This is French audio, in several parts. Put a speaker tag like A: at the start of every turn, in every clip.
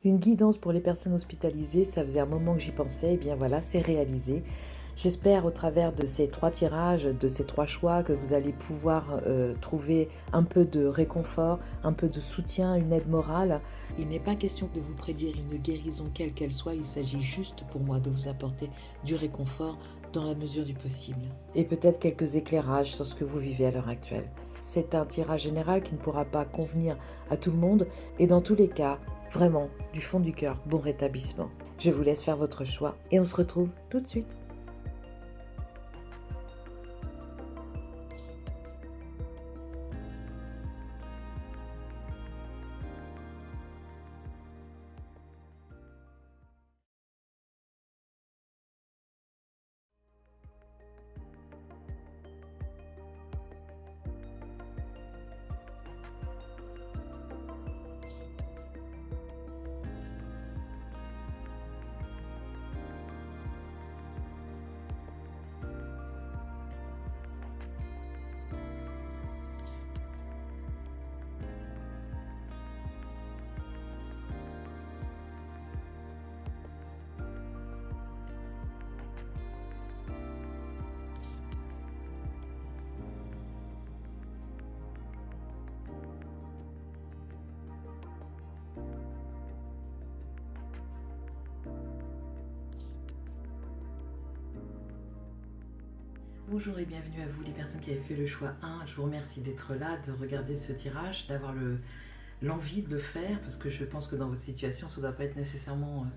A: Une guidance pour les personnes hospitalisées, ça faisait un moment que j'y pensais, et bien voilà, c'est réalisé. J'espère au travers de ces 3 tirages, de ces 3 choix, que vous allez pouvoir trouver un peu de réconfort, un peu de soutien, une aide morale. Il n'est pas question de vous prédire une guérison quelle qu'elle soit, il s'agit juste pour moi de vous apporter du réconfort dans la mesure du possible. Et peut-être quelques éclairages sur ce que vous vivez à l'heure actuelle. C'est un tirage général qui ne pourra pas convenir à tout le monde, et dans tous les cas, vraiment, du fond du cœur, bon rétablissement. Je vous laisse faire votre choix et on se retrouve tout de suite. Bonjour et bienvenue à vous les personnes qui avez fait le choix 1. Je vous remercie d'être là, de regarder ce tirage, d'avoir l'envie de le faire, parce que je pense que dans votre situation, ça ne doit pas être nécessairement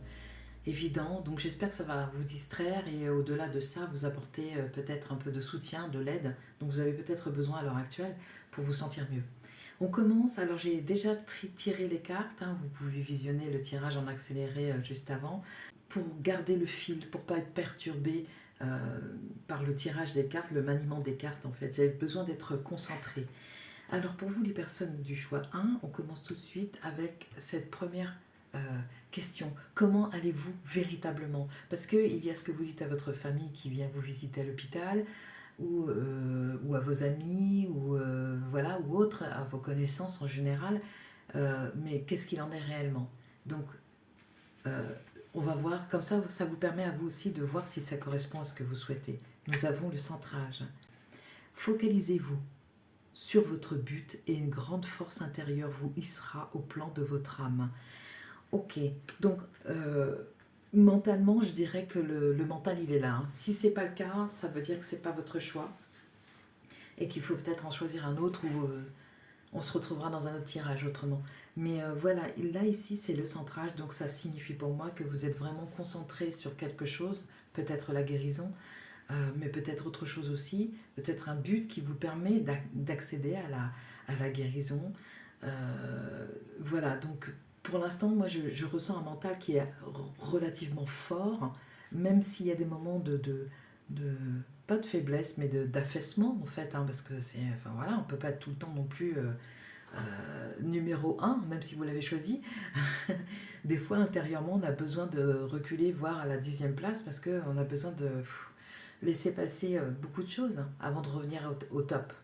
A: évident. Donc j'espère que ça va vous distraire et au-delà de ça, vous apporter peut-être un peu de soutien, de l'aide dont vous avez peut-être besoin à l'heure actuelle pour vous sentir mieux. On commence, alors j'ai déjà tiré les cartes, hein, vous pouvez visionner le tirage en accéléré juste avant, pour garder le fil, pour ne pas être perturbé par le tirage des cartes, le maniement des cartes en fait. J'avais besoin d'être concentrée. Alors pour vous les personnes du choix 1, on commence tout de suite avec cette première euh, question. Comment allez-vous véritablement? Parce qu'il y a ce que vous dites à votre famille qui vient vous visiter à l'hôpital, ou à vos amis, voilà, ou autres, à vos connaissances en général, mais qu'est-ce qu'il en est réellement? Donc, euh, on va voir, comme ça vous permet à vous aussi de voir si ça correspond à ce que vous souhaitez. Nous avons le centrage. Focalisez-vous sur votre but et une grande force intérieure vous hissera au plan de votre âme. Ok, donc mentalement, je dirais que le mental, il est là, hein. Si c'est pas le cas, ça veut dire que c'est pas votre choix et qu'il faut peut-être en choisir un autre ou on se retrouvera dans un autre tirage autrement. Mais voilà, là ici c'est le centrage, donc ça signifie pour moi que vous êtes vraiment concentré sur quelque chose, peut-être la guérison, mais peut-être autre chose aussi, peut-être un but qui vous permet d'accéder à la guérison. Voilà, donc pour l'instant, moi je ressens un mental qui est relativement fort, même s'il y a des moments de pas de faiblesse, mais d'affaissement en fait, hein, parce que c'est, enfin voilà, on peut pas être tout le temps non plus numéro un, même si vous l'avez choisi. Des fois, intérieurement, on a besoin de reculer, voire à la 10e place, parce qu'on a besoin de laisser passer beaucoup de choses avant de revenir au top.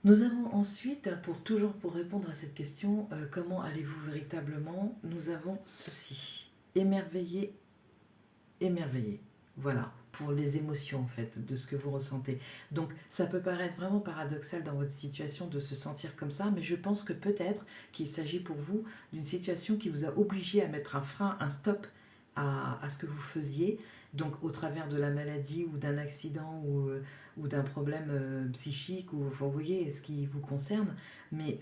A: Nous avons ensuite, toujours pour répondre à cette question, comment allez-vous véritablement, nous avons ceci. Émerveillé, émerveillé. Voilà, pour les émotions en fait, de ce que vous ressentez. Donc ça peut paraître vraiment paradoxal dans votre situation de se sentir comme ça, mais je pense que peut-être qu'il s'agit pour vous d'une situation qui vous a obligé à mettre un frein, un stop à ce que vous faisiez, donc au travers de la maladie ou d'un accident ou d'un problème psychique, ou vous voyez ce qui vous concerne, mais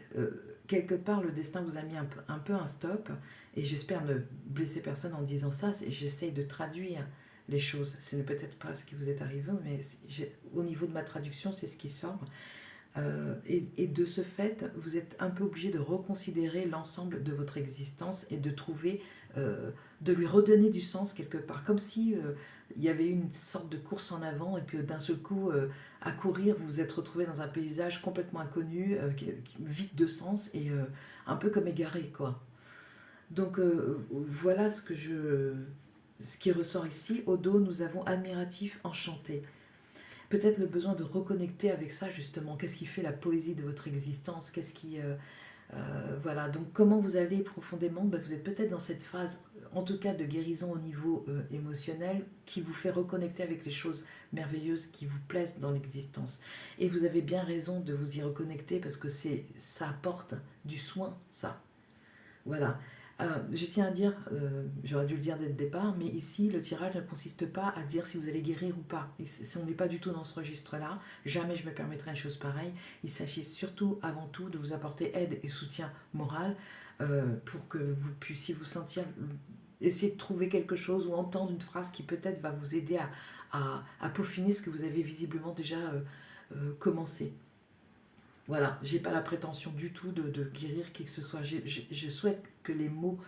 A: quelque part le destin vous a mis un peu un stop, et j'espère ne blesser personne en disant ça, j'essaye de traduire les choses. Ce n'est peut-être pas ce qui vous est arrivé, mais au niveau de ma traduction, c'est ce qui sort. Et de ce fait, vous êtes un peu obligé de reconsidérer l'ensemble de votre existence et de trouver, de lui redonner du sens quelque part, comme si il y avait une sorte de course en avant et que d'un seul coup, à courir, vous vous êtes retrouvé dans un paysage complètement inconnu, vide de sens et un peu comme égaré, quoi. Donc voilà ce qui ressort ici. Au dos, nous avons admiratif, enchanté. Peut-être le besoin de reconnecter avec ça justement. Qu'est-ce qui fait la poésie de votre existence? Voilà, donc comment vous allez profondément, ben, vous êtes peut-être dans cette phase, en tout cas de guérison au niveau émotionnel, qui vous fait reconnecter avec les choses merveilleuses qui vous plaisent dans l'existence. Et vous avez bien raison de vous y reconnecter parce que ça apporte du soin, ça. Voilà. Je tiens à dire, j'aurais dû le dire dès le départ, mais ici, le tirage ne consiste pas à dire si vous allez guérir ou pas. On n'est pas du tout dans ce registre-là. Jamais je me permettrai une chose pareille. Il s'agit surtout, avant tout, de vous apporter aide et soutien moral pour que vous puissiez vous sentir, essayer de trouver quelque chose ou entendre une phrase qui peut-être va vous aider à peaufiner ce que vous avez visiblement déjà commencé. Voilà, j'ai pas la prétention du tout de guérir qui que ce soit. Je souhaite que les mots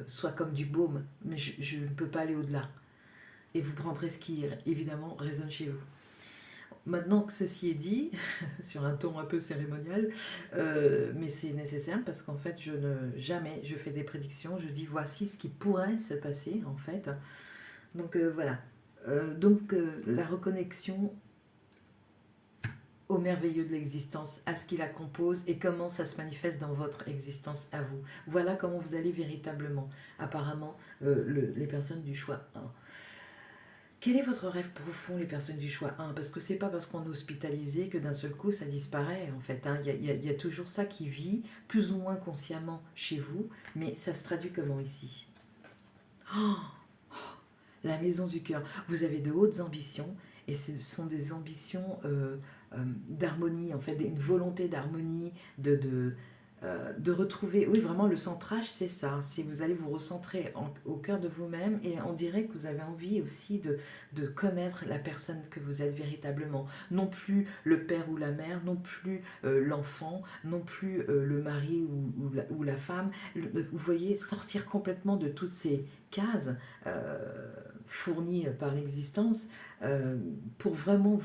A: soient comme du baume, mais je ne peux pas aller au-delà. Et vous prendrez ce qui, évidemment, résonne chez vous. Maintenant que ceci est dit, sur un ton un peu cérémonial, mais c'est nécessaire parce qu'en fait, jamais je fais des prédictions. Je dis voici ce qui pourrait se passer, en fait. Donc voilà. La reconnexion au merveilleux de l'existence, à ce qui la compose et comment ça se manifeste dans votre existence à vous. Voilà comment vous allez véritablement, apparemment, les personnes du choix 1. Quel est votre rêve profond, les personnes du choix 1? Parce que c'est pas parce qu'on est hospitalisé que d'un seul coup ça disparaît, en fait. Hein. Il y a toujours ça qui vit, plus ou moins consciemment chez vous, mais ça se traduit comment ici? Oh, la maison du cœur. Vous avez de hautes ambitions et ce sont des ambitions d'harmonie, en fait, une volonté d'harmonie, de retrouver, oui, vraiment le centrage, c'est ça. C'est vous allez vous recentrer au cœur de vous-même et on dirait que vous avez envie aussi de connaître la personne que vous êtes véritablement. Non plus le père ou la mère, non plus l'enfant, non plus le mari ou la femme. Vous voyez, sortir complètement de toutes ces cases fournies par l'existence pour vraiment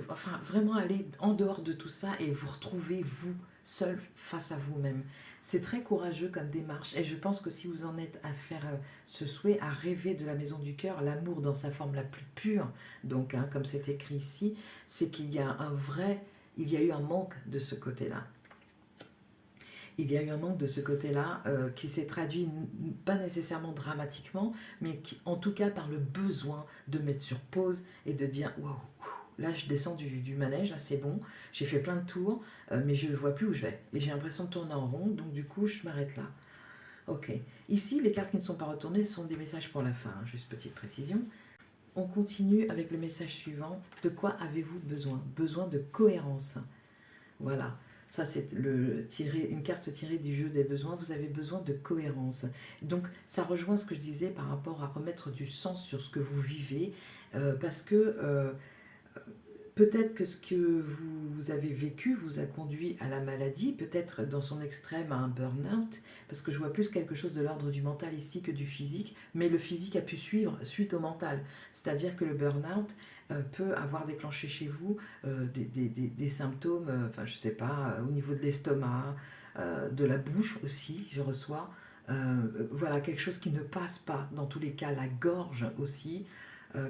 A: enfin, vraiment aller en dehors de tout ça et vous retrouver vous seul face à vous-même. C'est très courageux comme démarche et je pense que si vous en êtes à faire ce souhait, à rêver de la maison du cœur, l'amour dans sa forme la plus pure, donc hein, comme c'est écrit ici, c'est qu'il y a il y a eu un manque de ce côté-là. Il y a eu un manque de ce côté-là qui s'est traduit pas nécessairement dramatiquement, mais en tout cas par le besoin de mettre sur pause et de dire waouh, là je descends du manège, là c'est bon, j'ai fait plein de tours, mais je ne vois plus où je vais. Et j'ai l'impression de tourner en rond, donc du coup je m'arrête là. Ok. Ici, les cartes qui ne sont pas retournées, ce sont des messages pour la fin, hein, juste petite précision. On continue avec le message suivant. De quoi avez-vous besoin? Besoin de cohérence. Voilà. Ça, c'est une carte tirée du jeu des besoins. Vous avez besoin de cohérence. Donc, ça rejoint ce que je disais par rapport à remettre du sens sur ce que vous vivez. Parce que peut-être que ce que vous avez vécu vous a conduit à la maladie, peut-être dans son extrême à un burn-out, parce que je vois plus quelque chose de l'ordre du mental ici que du physique, mais le physique a pu suivre suite au mental. C'est-à-dire que le burn-out peut avoir déclenché chez vous des symptômes, enfin je sais pas, au niveau de l'estomac, de la bouche aussi, je reçois. Voilà, quelque chose qui ne passe pas, dans tous les cas, la gorge aussi,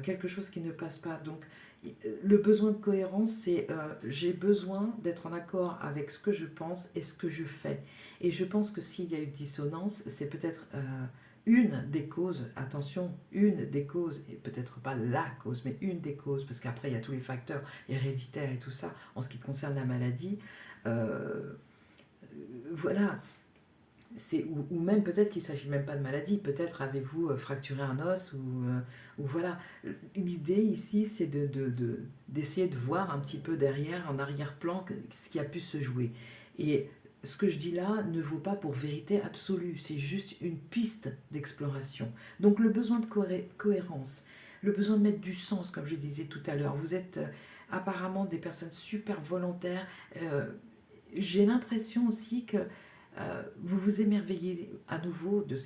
A: quelque chose qui ne passe pas. Donc, le besoin de cohérence, c'est j'ai besoin d'être en accord avec ce que je pense et ce que je fais. Et je pense que s'il y a une dissonance, c'est peut-être une des causes, attention, une des causes, et peut-être pas la cause, mais une des causes, parce qu'après il y a tous les facteurs héréditaires et tout ça en ce qui concerne la maladie. Euh, voilà, ou même peut-être qu'il ne s'agit même pas de maladie, peut-être avez-vous fracturé un os, ou voilà. L'idée ici, c'est d'essayer de voir un petit peu derrière, en arrière-plan, ce qui a pu se jouer. Et ce que je dis là ne vaut pas pour vérité absolue, c'est juste une piste d'exploration. Donc le besoin de cohérence, le besoin de mettre du sens, comme je disais tout à l'heure, vous êtes apparemment des personnes super volontaires. J'ai l'impression aussi que vous vous émerveillez à nouveau de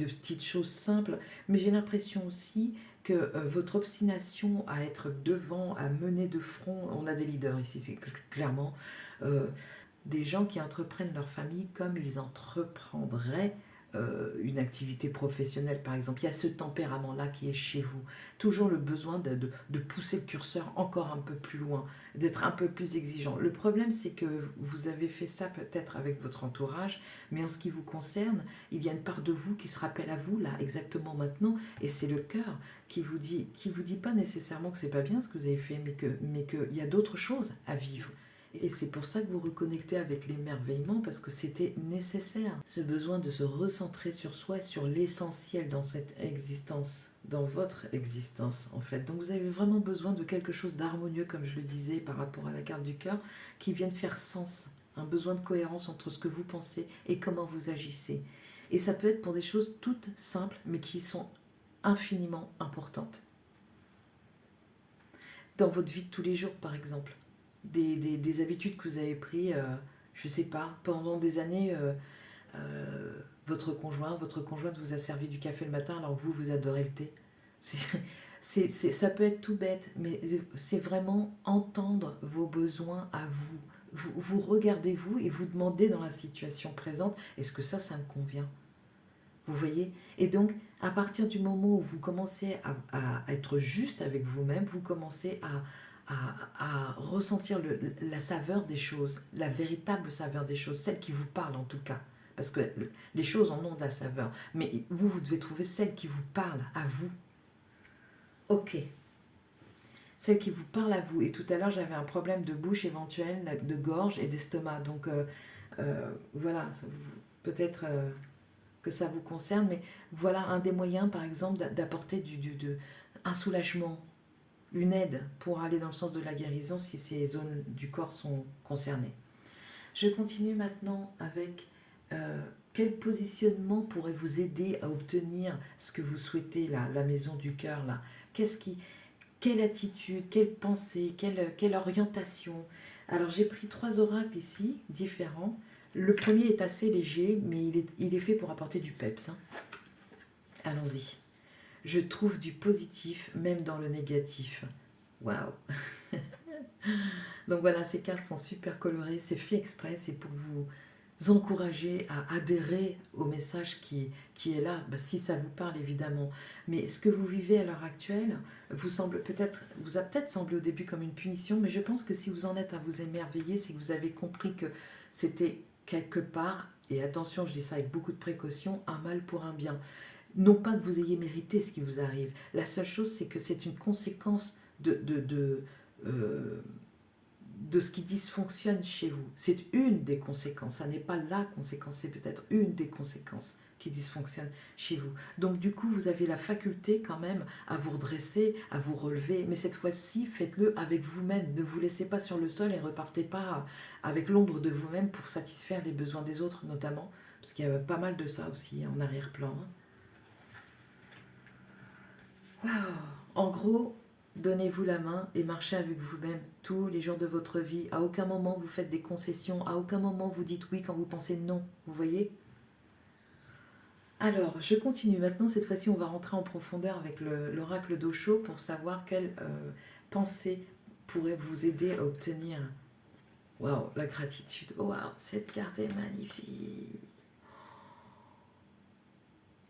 A: petites choses simples, mais j'ai l'impression aussi que votre obstination à être devant, à mener de front, on a des leaders ici, c'est clairement euh, des gens qui entreprennent leur famille comme ils entreprendraient une activité professionnelle par exemple. Il y a ce tempérament-là qui est chez vous. Toujours le besoin de pousser le curseur encore un peu plus loin, d'être un peu plus exigeant. Le problème, c'est que vous avez fait ça peut-être avec votre entourage, mais en ce qui vous concerne, il y a une part de vous qui se rappelle à vous, là, exactement maintenant, et c'est le cœur qui vous dit pas nécessairement que c'est pas bien ce que vous avez fait, mais qu'il y a d'autres choses à vivre. Et c'est pour ça que vous reconnectez avec l'émerveillement, parce que c'était nécessaire. Ce besoin de se recentrer sur soi, sur l'essentiel dans cette existence, dans votre existence en fait. Donc vous avez vraiment besoin de quelque chose d'harmonieux, comme je le disais par rapport à la carte du cœur, qui vienne faire sens. Un besoin de cohérence entre ce que vous pensez et comment vous agissez. Et ça peut être pour des choses toutes simples, mais qui sont infiniment importantes. Dans votre vie de tous les jours, par exemple. Des habitudes que vous avez prises, je ne sais pas, pendant des années, votre conjoint, votre conjointe vous a servi du café le matin alors que vous adorez le thé. Ça peut être tout bête, mais c'est vraiment entendre vos besoins à vous. Vous regardez vous et vous demandez dans la situation présente, est-ce que ça me convient? Vous voyez? Et donc, à partir du moment où vous commencez à être juste avec vous-même, vous commencez à ressentir la saveur des choses, la véritable saveur des choses, celle qui vous parle en tout cas. Parce que les choses en ont de la saveur. Mais vous devez trouver celle qui vous parle à vous. Ok. Celle qui vous parle à vous. Et tout à l'heure, j'avais un problème de bouche éventuel, de gorge et d'estomac. Donc, voilà, peut-être que ça vous concerne, mais voilà un des moyens, par exemple, d'apporter un soulagement, une aide pour aller dans le sens de la guérison si ces zones du corps sont concernées. Je continue maintenant avec quel positionnement pourrait vous aider à obtenir ce que vous souhaitez, là, la maison du cœur, là. Quelle attitude, quelle pensée, quelle orientation. Alors j'ai pris 3 oracles ici, différents. Le premier est assez léger, mais il est fait pour apporter du peps. Hein. Allons-y. Je trouve du positif, même dans le négatif. Waouh. Donc voilà, ces cartes sont super colorées, c'est fait exprès, c'est pour vous encourager à adhérer au message qui est là, si ça vous parle évidemment. Mais ce que vous vivez à l'heure actuelle vous a peut-être semblé au début comme une punition, mais je pense que si vous en êtes à vous émerveiller, c'est que vous avez compris que c'était quelque part, et attention, je dis ça avec beaucoup de précaution, un mal pour un bien. Non pas que vous ayez mérité ce qui vous arrive, la seule chose c'est que c'est une conséquence de ce qui dysfonctionne chez vous. C'est une des conséquences, ça n'est pas la conséquence, c'est peut-être une des conséquences qui dysfonctionne chez vous. Donc du coup, vous avez la faculté quand même à vous redresser, à vous relever, mais cette fois-ci, faites-le avec vous-même. Ne vous laissez pas sur le sol et repartez pas avec l'ombre de vous-même pour satisfaire les besoins des autres notamment, parce qu'il y a pas mal de ça aussi en arrière-plan. Wow. En gros, donnez-vous la main et marchez avec vous-même tous les jours de votre vie. À aucun moment vous faites des concessions, à aucun moment vous dites oui quand vous pensez non. Vous voyez? Alors, je continue maintenant. Cette fois-ci, on va rentrer en profondeur avec l'oracle d'Osho pour savoir quelle pensée pourrait vous aider à obtenir. Waouh, la gratitude. Waouh, cette carte est magnifique.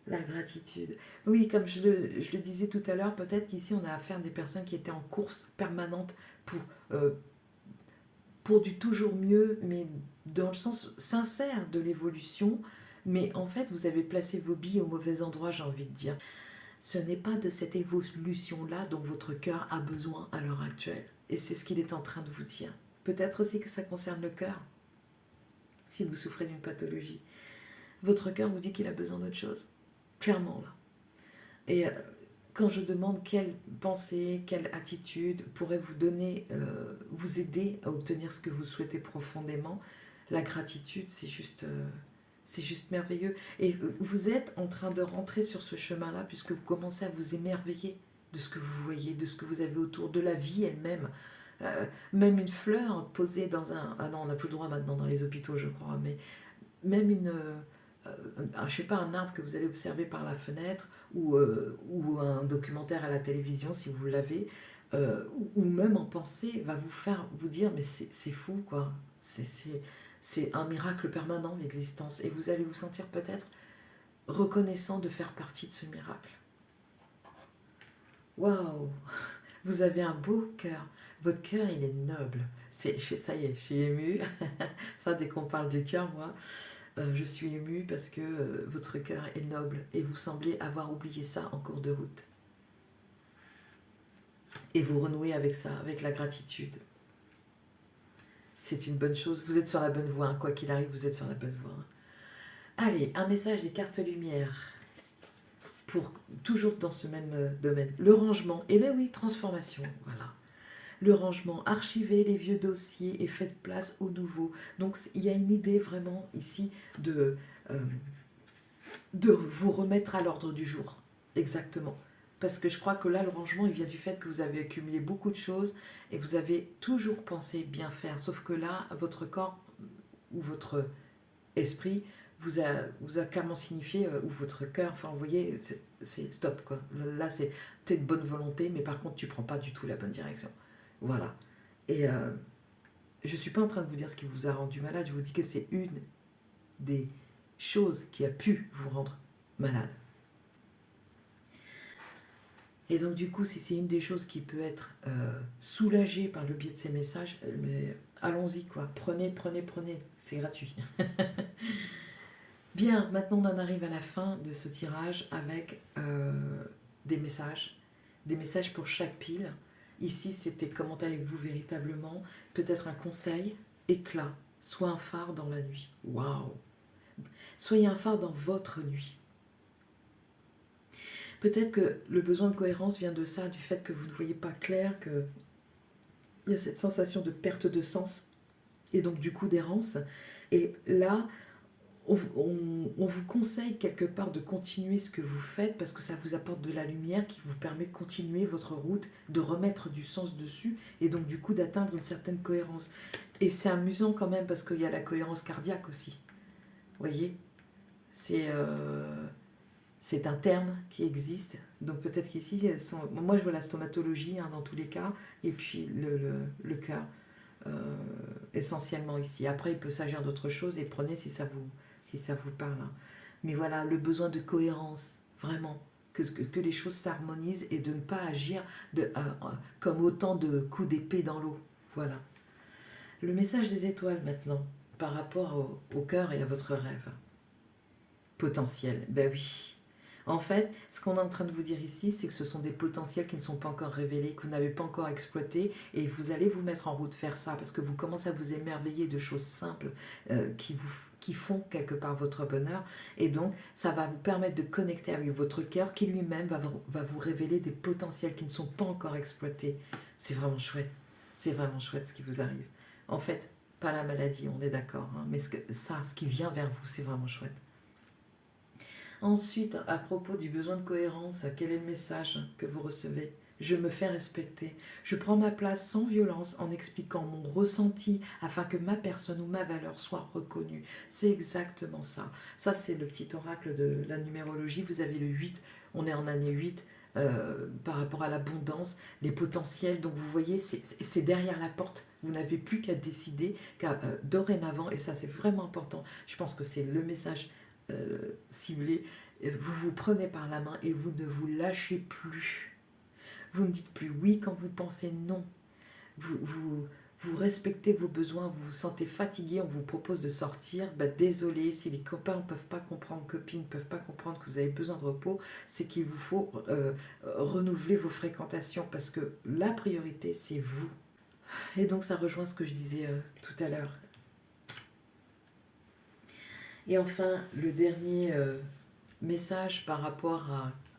A: La gratitude. Oui, comme je le disais tout à l'heure, peut-être qu'ici on a affaire à des personnes qui étaient en course permanente euh, pour du toujours mieux, mais dans le sens sincère de l'évolution. Mais en fait, vous avez placé vos billes au mauvais endroit, j'ai envie de dire. Ce n'est pas de cette évolution-là dont votre cœur a besoin à l'heure actuelle. Et c'est ce qu'il est en train de vous dire. Peut-être aussi que ça concerne le cœur, si vous souffrez d'une pathologie. Votre cœur vous dit qu'il a besoin d'autre chose. Clairement, là. Et quand je demande quelle pensée, quelle attitude pourrait vous donner, vous aider à obtenir ce que vous souhaitez profondément, la gratitude, c'est juste merveilleux. Et vous êtes en train de rentrer sur ce chemin-là puisque vous commencez à vous émerveiller de ce que vous voyez, de ce que vous avez autour, de la vie elle-même. Même une fleur posée dans un... Ah non, on n'a plus le droit maintenant dans les hôpitaux, je crois, mais même je sais pas, un arbre que vous allez observer par la fenêtre ou un documentaire à la télévision si vous l'avez, ou même en pensée, va vous faire vous dire mais c'est fou quoi, c'est un miracle permanent l'existence et vous allez vous sentir peut-être reconnaissant de faire partie de ce miracle. Waouh! Vous avez un beau cœur. Votre cœur, il est noble. Ça y est, je suis émue. Ça, dès qu'on parle du cœur, moi, je suis émue parce que votre cœur est noble et vous semblez avoir oublié ça en cours de route. Et vous renouez avec ça, avec la gratitude. C'est une bonne chose. Vous êtes sur la bonne voie. Hein. Quoi qu'il arrive, vous êtes sur la bonne voie. Hein. Allez, un message des cartes lumière. Pour toujours dans ce même domaine. Le rangement. Eh bien oui, transformation. Voilà. Le rangement. Archivez les vieux dossiers et faites place aux nouveaux. Donc, il y a une idée vraiment ici de vous remettre à l'ordre du jour. Exactement. Parce que je crois que là, le rangement, il vient du fait que vous avez accumulé beaucoup de choses et vous avez toujours pensé bien faire. Sauf que là, votre corps ou votre esprit vous a clairement signifié, ou votre cœur, enfin, vous voyez, c'est stop, quoi. Là, c'est peut-être bonne volonté, mais par contre, tu ne prends pas du tout la bonne direction. Voilà. Et je ne suis pas en train de vous dire ce qui vous a rendu malade, je vous dis que c'est une des choses qui a pu vous rendre malade. Et donc du coup, si c'est une des choses qui peut être soulagée par le biais de ces messages, mais allons-y quoi, prenez, c'est gratuit. Bien, maintenant on en arrive à la fin de ce tirage avec des messages pour chaque pile. Ici, c'était comment allez-vous véritablement, peut-être un conseil, éclat, soit un phare dans la nuit. Waouh! Soyez un phare dans votre nuit. Peut-être que le besoin de cohérence vient de ça, du fait que vous ne voyez pas clair, qu'il y a cette sensation de perte de sens et donc du coup d'errance. Et là, on vous conseille quelque part de continuer ce que vous faites parce que ça vous apporte de la lumière qui vous permet de continuer votre route, de remettre du sens dessus et donc du coup d'atteindre une certaine cohérence. Et c'est amusant quand même parce qu'il y a la cohérence cardiaque aussi. Vous voyez, c'est un terme qui existe. Donc peut-être qu'ici, moi je vois la stomatologie hein, dans tous les cas, et puis le cœur, essentiellement ici. Après, il peut s'agir d'autres choses, et prenez si ça vous parle. Hein. Mais voilà, le besoin de cohérence, vraiment, que les choses s'harmonisent et de ne pas agir comme autant de coups d'épée dans l'eau. Voilà. Le message des étoiles maintenant, par rapport au cœur et à votre rêve. Potentiel, ben oui. En fait, ce qu'on est en train de vous dire ici, c'est que ce sont des potentiels qui ne sont pas encore révélés, que vous n'avez pas encore exploités, et vous allez vous mettre en route faire ça, parce que vous commencez à vous émerveiller de choses simples qui font quelque part votre bonheur, et donc ça va vous permettre de connecter avec votre cœur, qui lui-même va vous révéler des potentiels qui ne sont pas encore exploités. C'est vraiment chouette ce qui vous arrive. En fait, pas la maladie, on est d'accord, hein, mais ce qui vient vers vous, c'est vraiment chouette. Ensuite, à propos du besoin de cohérence, quel est le message que vous recevez? Je me fais respecter. Je prends ma place sans violence en expliquant mon ressenti afin que ma personne ou ma valeur soit reconnue. C'est exactement ça. Ça, c'est le petit oracle de la numérologie. Vous avez le 8, on est en année 8. Par rapport à l'abondance, les potentiels, donc vous voyez, c'est derrière la porte. Vous n'avez plus qu'à décider dorénavant, et ça c'est vraiment important, je pense que c'est le message ciblé, vous vous prenez par la main et vous ne vous lâchez plus. Vous ne dites plus oui quand vous pensez non. Vous respectez vos besoins, vous vous sentez fatigué, on vous propose de sortir. Bah, désolé, si les copains ne peuvent pas comprendre, copines ne peuvent pas comprendre que vous avez besoin de repos, c'est qu'il vous faut renouveler vos fréquentations parce que la priorité, c'est vous. Et donc ça rejoint ce que je disais tout à l'heure. Et enfin, le dernier message par rapport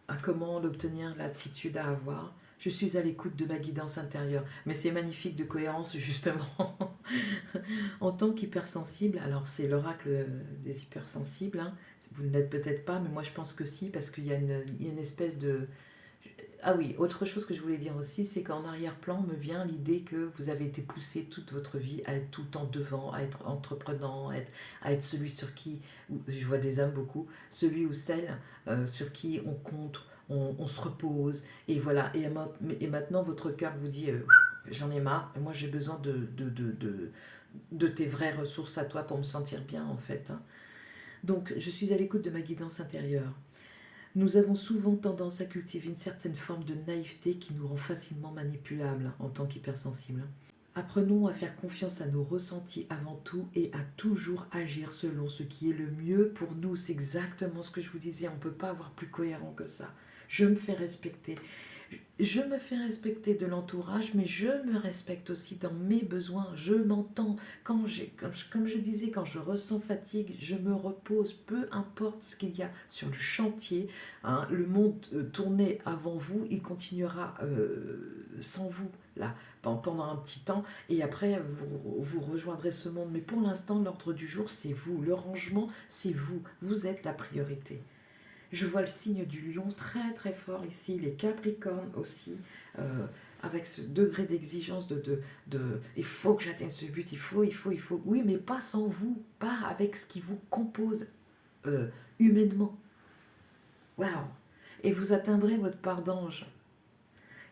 A: à comment l'obtenir, l'attitude à avoir. Je suis à l'écoute de ma guidance intérieure. Mais c'est magnifique de cohérence, justement. En tant qu'hypersensible, alors c'est l'oracle des hypersensibles, hein. Vous ne l'êtes peut-être pas, mais moi je pense que si, parce qu'il y a une espèce de... Ah oui, autre chose que je voulais dire aussi, c'est qu'en arrière-plan me vient l'idée que vous avez été poussé toute votre vie à être tout le temps devant, à être entreprenant, à être celui sur qui, je vois des hommes beaucoup, celui ou celle sur qui on compte, on se repose, et voilà. Et maintenant votre cœur vous dit, j'en ai marre, moi j'ai besoin de tes vraies ressources à toi pour me sentir bien en fait. Hein. Donc, je suis à l'écoute de ma guidance intérieure. Nous avons souvent tendance à cultiver une certaine forme de naïveté qui nous rend facilement manipulables en tant qu'hypersensibles. Apprenons à faire confiance à nos ressentis avant tout et à toujours agir selon ce qui est le mieux pour nous. C'est exactement ce que je vous disais, on ne peut pas avoir plus cohérent que ça. Je me fais respecter. Je me fais respecter de l'entourage, mais je me respecte aussi dans mes besoins. Je m'entends. Comme je disais, quand je ressens fatigue, je me repose. Peu importe ce qu'il y a sur le chantier, hein, le monde tournait avant vous, il continuera sans vous, là, pendant un petit temps. Et après, vous rejoindrez ce monde. Mais pour l'instant, l'ordre du jour, c'est vous. Le rangement, c'est vous. Vous êtes la priorité. Je vois le signe du lion très très fort ici, les capricornes aussi, avec ce degré d'exigence il faut que j'atteigne ce but, il faut. Oui, mais pas sans vous, pas avec ce qui vous compose humainement. Waouh! Et vous atteindrez votre part d'ange.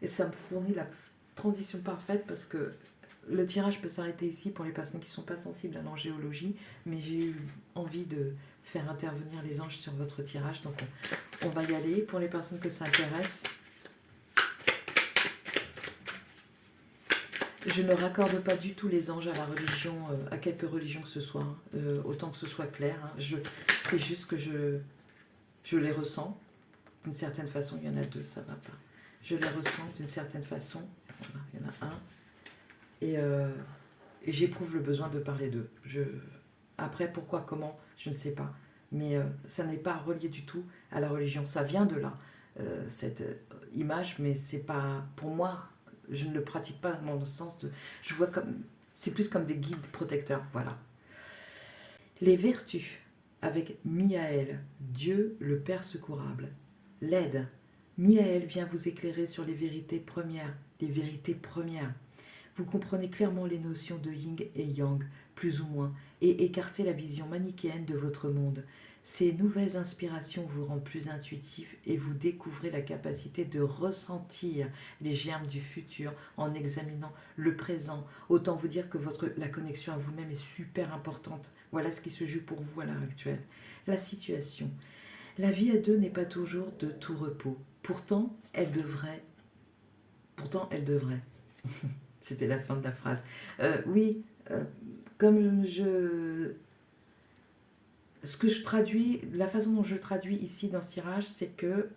A: Et ça me fournit la transition parfaite parce que le tirage peut s'arrêter ici pour les personnes qui ne sont pas sensibles à l'angéologie, mais j'ai eu envie de faire intervenir les anges sur votre tirage, donc on va y aller. Pour les personnes que ça intéresse, je ne raccorde pas du tout les anges à la religion, à quelque religion que ce soit, hein, autant que ce soit clair. Hein. C'est juste que je les ressens d'une certaine façon. Il y en a deux, ça va pas. Je les ressens d'une certaine façon. Voilà, il y en a un. Et j'éprouve le besoin de parler d'eux. Après, pourquoi, comment, je ne sais pas. Mais ça n'est pas relié du tout à la religion. Ça vient de là, cette image, mais c'est pas, pour moi, je ne le pratique pas dans le sens de... Je vois comme... C'est plus comme des guides protecteurs, voilà. Les vertus, avec Miaël, Dieu le Père secourable. L'aide. Miaël vient vous éclairer sur les vérités premières. Les vérités premières. Vous comprenez clairement les notions de yin et yang, plus ou moins, et écartez la vision manichéenne de votre monde. Ces nouvelles inspirations vous rendent plus intuitif et vous découvrez la capacité de ressentir les germes du futur en examinant le présent. Autant vous dire que la connexion à vous-même est super importante. Voilà ce qui se joue pour vous à l'heure actuelle. La situation. La vie à deux n'est pas toujours de tout repos. Pourtant, elle devrait. C'était la fin de la phrase. Oui, comme ce que je traduis, la façon dont je traduis ici dans ce tirage, c'est que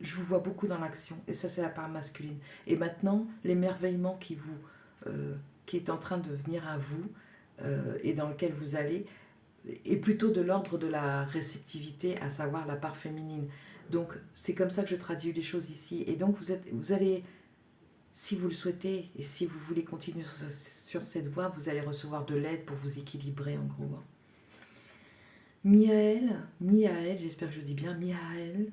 A: je vous vois beaucoup dans l'action, et ça c'est la part masculine. Et maintenant, l'émerveillement qui est en train de venir à vous et dans lequel vous allez, est plutôt de l'ordre de la réceptivité, à savoir la part féminine. Donc c'est comme ça que je traduis les choses ici. Et donc vous allez, si vous le souhaitez et si vous voulez continuer sur cette voie, vous allez recevoir de l'aide pour vous équilibrer en gros. Miaël, j'espère que je dis bien, Miaël,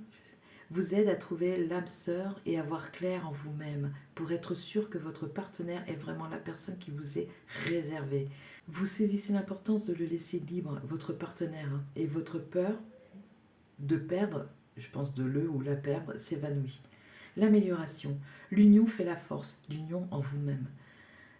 A: vous aide à trouver l'âme sœur et à voir clair en vous-même pour être sûr que votre partenaire est vraiment la personne qui vous est réservée. Vous saisissez l'importance de le laisser libre, votre partenaire, hein, et votre peur de perdre, je pense de le ou la perdre, s'évanouit. L'amélioration. L'union fait la force, l'union en vous-même.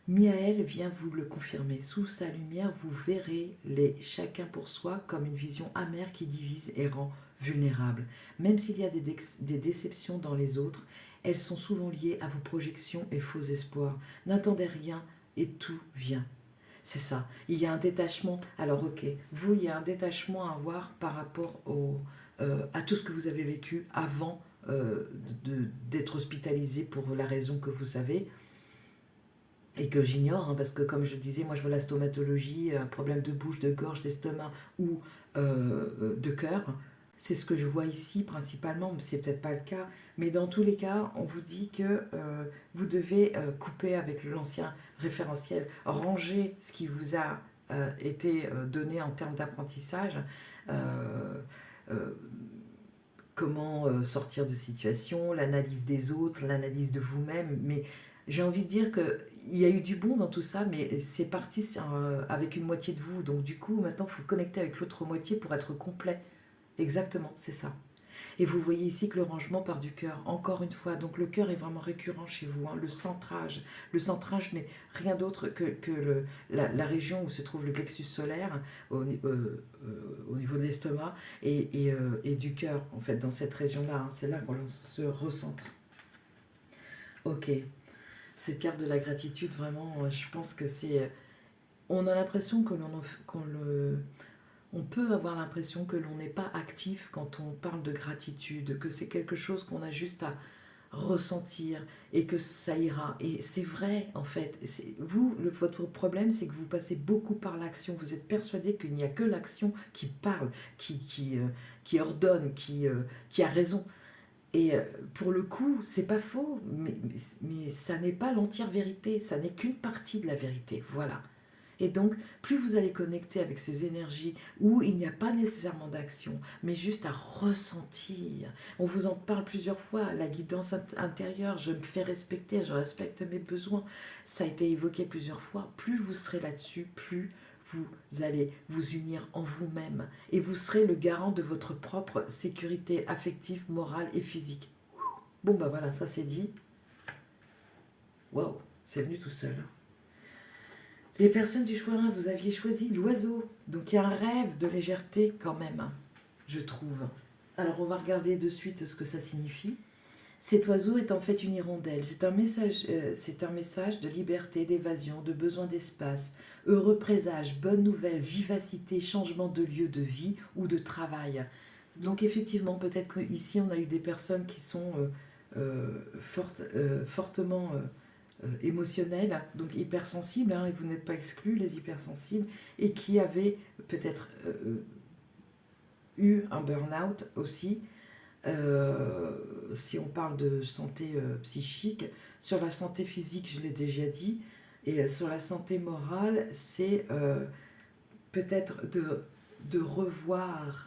A: Miaël vient vous le confirmer. Sous sa lumière, vous verrez les chacun pour soi comme une vision amère qui divise et rend vulnérable. Même s'il y a des déceptions dans les autres, elles sont souvent liées à vos projections et faux espoirs. N'attendez rien et tout vient. C'est ça. Il y a un détachement. Alors ok, vous, il y a un détachement à avoir par rapport à tout ce que vous avez vécu avant d'être hospitalisé pour la raison que vous savez et que j'ignore, hein, parce que comme je disais, moi je vois la stomatologie, un problème de bouche, de gorge, d'estomac ou de cœur. C'est ce que je vois ici principalement, mais c'est peut-être pas le cas. Mais dans tous les cas, on vous dit que vous devez couper avec l'ancien référentiel, ranger ce qui vous a été donné en termes d'apprentissage. Comment sortir de situation, l'analyse des autres, l'analyse de vous-même. Mais j'ai envie de dire qu'il y a eu du bon dans tout ça, mais c'est parti avec une moitié de vous. Donc du coup, maintenant, il faut connecter avec l'autre moitié pour être complet. Exactement, c'est ça. Et vous voyez ici que le rangement part du cœur, encore une fois. Donc le cœur est vraiment récurrent chez vous, hein, le centrage. Le centrage n'est rien d'autre que la région où se trouve le plexus solaire au niveau de l'estomac et du cœur, en fait, dans cette région-là. Hein, c'est là qu'on se recentre. Ok, cette carte de la gratitude, vraiment, je pense que c'est... On a l'impression que on peut avoir l'impression que l'on n'est pas actif quand on parle de gratitude, que c'est quelque chose qu'on a juste à ressentir et que ça ira. Et c'est vrai, en fait. Vous, votre problème, c'est que vous passez beaucoup par l'action. Vous êtes persuadé qu'il n'y a que l'action qui parle, qui ordonne, qui a raison. Et pour le coup, c'est pas faux, mais ça n'est pas l'entière vérité, ça n'est qu'une partie de la vérité, voilà. Et donc, plus vous allez connecter avec ces énergies où il n'y a pas nécessairement d'action, mais juste à ressentir. On vous en parle plusieurs fois, la guidance intérieure, je me fais respecter, je respecte mes besoins. Ça a été évoqué plusieurs fois. Plus vous serez là-dessus, plus vous allez vous unir en vous-même et vous serez le garant de votre propre sécurité affective, morale et physique. Bon, bah voilà, ça c'est dit. Waouh, c'est venu tout seul. Les personnes du choix 1, vous aviez choisi l'oiseau. Donc il y a un rêve de légèreté quand même, hein, je trouve. Alors on va regarder de suite ce que ça signifie. Cet oiseau est en fait une hirondelle. C'est un message de liberté, d'évasion, de besoin d'espace, heureux présage, bonne nouvelle, vivacité, changement de lieu de vie ou de travail. Donc effectivement, peut-être qu'ici on a eu des personnes qui sont fortement émotionnelles, donc hypersensibles, hein, et vous n'êtes pas exclus, les hypersensibles, et qui avaient peut-être eu un burn-out aussi. Si on parle de santé psychique, sur la santé physique, je l'ai déjà dit, et sur la santé morale, c'est peut-être de revoir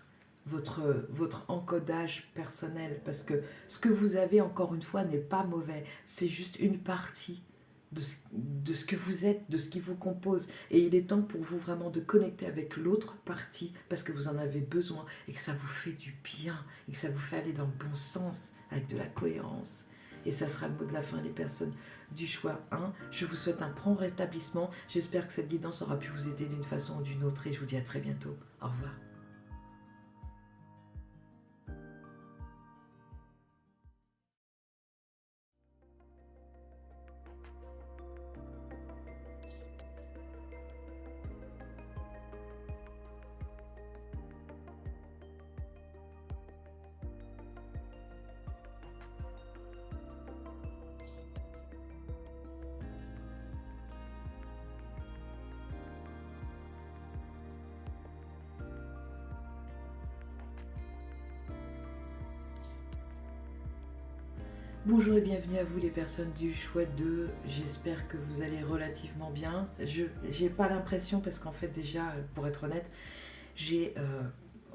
A: votre encodage personnel, parce que ce que vous avez, encore une fois, n'est pas mauvais, c'est juste une partie de ce que vous êtes, de ce qui vous compose. Et il est temps pour vous vraiment de connecter avec l'autre partie, parce que vous en avez besoin, et que ça vous fait du bien, et que ça vous fait aller dans le bon sens, avec de la cohérence. Et ça sera le mot de la fin, les personnes du choix 1. Je vous souhaite un prompt rétablissement. J'espère que cette guidance aura pu vous aider d'une façon ou d'une autre, et je vous dis à très bientôt. Au revoir. Bonjour et bienvenue à vous les personnes du choix 2, j'espère que vous allez relativement bien. Je n'ai pas l'impression, parce qu'en fait déjà, pour être honnête, j'ai,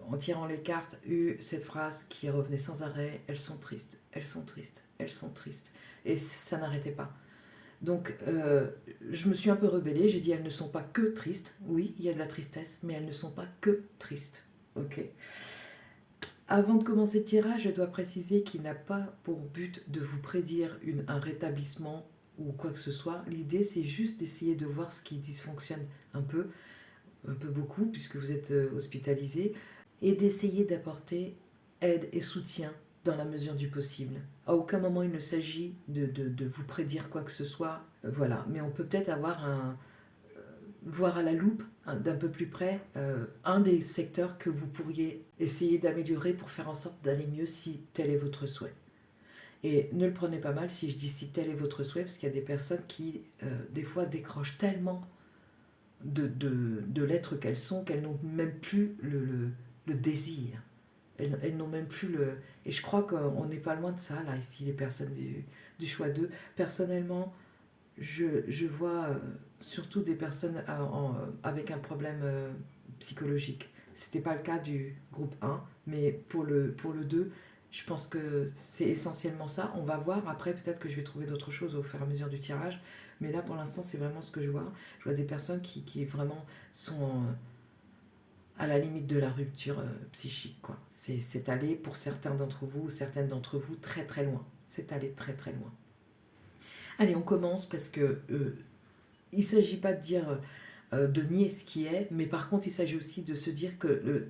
A: en tirant les cartes, eu cette phrase qui revenait sans arrêt, elles sont tristes, elles sont tristes, elles sont tristes. Et ça n'arrêtait pas. Donc je me suis un peu rebellée, j'ai dit elles ne sont pas que tristes, oui, il y a de la tristesse, mais elles ne sont pas que tristes. Ok. Avant de commencer le tirage, je dois préciser qu'il n'a pas pour but de vous prédire un rétablissement ou quoi que ce soit. L'idée, c'est juste d'essayer de voir ce qui dysfonctionne un peu beaucoup, puisque vous êtes hospitalisé, et d'essayer d'apporter aide et soutien dans la mesure du possible. À aucun moment il ne s'agit de vous prédire quoi que ce soit, voilà. Mais on peut peut-être avoir voir à la loupe d'un peu plus près un des secteurs que vous pourriez essayer d'améliorer pour faire en sorte d'aller mieux si tel est votre souhait. Et ne le prenez pas mal si je dis si tel est votre souhait, parce qu'il y a des personnes qui des fois décrochent tellement de l'être qu'elles sont qu'elles n'ont même plus le désir. Elles n'ont même plus le... Et je crois qu'on n'est pas loin de ça, là, ici, les personnes du choix 2. Personnellement, je vois surtout des personnes avec un problème psychologique. Ce n'était pas le cas du groupe 1, mais pour le 2, je pense que c'est essentiellement ça. On va voir, après peut-être que je vais trouver d'autres choses au fur et à mesure du tirage, mais là pour l'instant c'est vraiment ce que je vois. Je vois des personnes qui vraiment sont à la limite de la rupture psychique, quoi. C'est allé, pour certains d'entre vous, ou certaines d'entre vous, très très loin. C'est allé très très loin. Allez, on commence parce que il ne s'agit pas de dire de nier ce qui est, mais par contre, il s'agit aussi de se dire que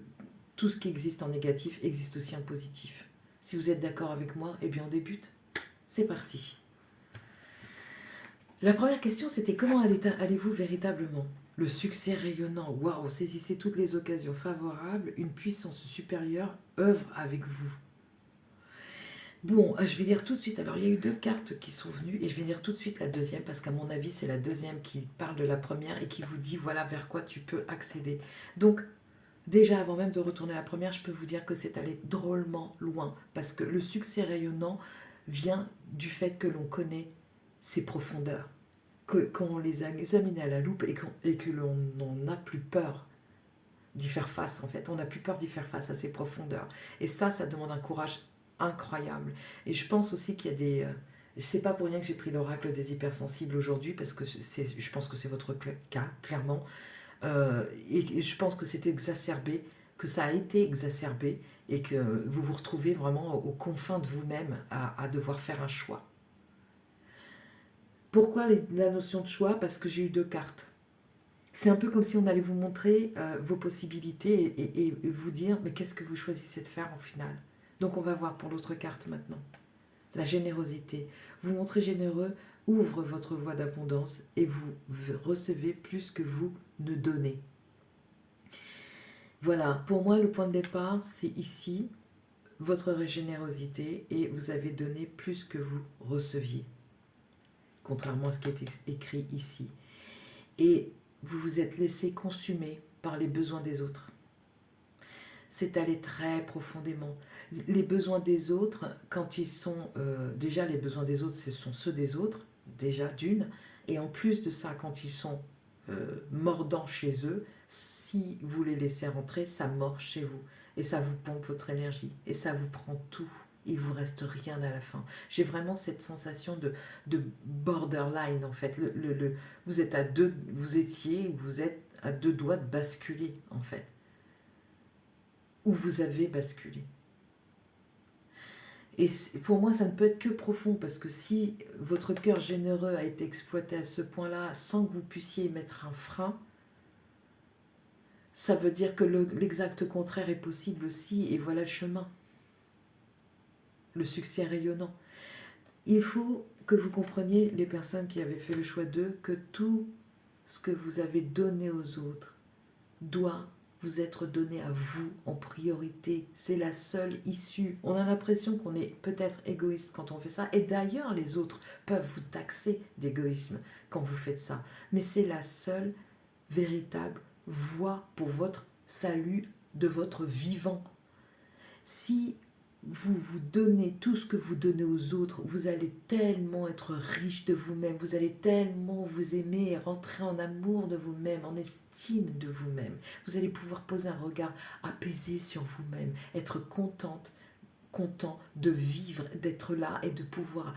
A: tout ce qui existe en négatif existe aussi en positif. Si vous êtes d'accord avec moi, eh bien on débute. C'est parti. La première question, c'était comment allez-vous véritablement? Le succès rayonnant, waouh, saisissez toutes les occasions favorables, une puissance supérieure œuvre avec vous. Bon, je vais lire tout de suite. Alors, il y a eu deux cartes qui sont venues et je vais lire tout de suite la deuxième parce qu'à mon avis, c'est la deuxième qui parle de la première et qui vous dit voilà vers quoi tu peux accéder. Donc, déjà, avant même de retourner à la première, je peux vous dire que c'est allé drôlement loin parce que le succès rayonnant vient du fait que l'on connaît ses profondeurs, qu'on les a examinées à la loupe et que l'on n'en a plus peur d'y faire face, en fait. On n'a plus peur d'y faire face à ses profondeurs. Et ça demande un courage incroyable. Et je pense aussi qu'il y a des... c'est pas pour rien que j'ai pris l'oracle des hypersensibles aujourd'hui, parce que je pense que c'est votre cas, clairement. Et je pense que c'est exacerbé, que ça a été exacerbé, et que vous vous retrouvez vraiment aux confins de vous-même à devoir faire un choix. Pourquoi la notion de choix? Parce que j'ai eu deux cartes. C'est un peu comme si on allait vous montrer vos possibilités et vous dire mais qu'est-ce que vous choisissez de faire en final. Donc on va voir pour l'autre carte maintenant. La générosité. Vous montrez généreux, ouvre votre voie d'abondance et vous recevez plus que vous ne donnez. Voilà, pour moi le point de départ c'est ici, votre générosité et vous avez donné plus que vous receviez. Contrairement à ce qui est écrit ici. Et vous vous êtes laissé consumer par les besoins des autres. C'est allé très profondément. Les besoins des autres, quand ils sont... déjà, les besoins des autres, ce sont ceux des autres, déjà d'une. Et en plus de ça, quand ils sont mordants chez eux, si vous les laissez rentrer, ça mord chez vous. Et ça vous pompe votre énergie. Et ça vous prend tout. Il vous reste rien à la fin. J'ai vraiment cette sensation de borderline, en fait. Vous êtes à deux... Vous êtes à deux doigts de basculer, en fait. Où vous avez basculé. Et pour moi, ça ne peut être que profond, parce que si votre cœur généreux a été exploité à ce point-là, sans que vous puissiez mettre un frein, ça veut dire que l'exact contraire est possible aussi, et voilà le chemin. Le succès rayonnant. Il faut que vous compreniez, les personnes qui avaient fait le choix d'eux, que tout ce que vous avez donné aux autres doit vous être donné à vous en priorité. C'est la seule issue. On a l'impression qu'on est peut-être égoïste quand on fait ça. Et d'ailleurs, les autres peuvent vous taxer d'égoïsme quand vous faites ça. Mais c'est la seule véritable voie pour votre salut de votre vivant. Si vous vous donnez tout ce que vous donnez aux autres, vous allez tellement être riche de vous-même, vous allez tellement vous aimer et rentrer en amour de vous-même, en estime de vous-même. Vous allez pouvoir poser un regard apaisé sur vous-même, être content de vivre, d'être là et de pouvoir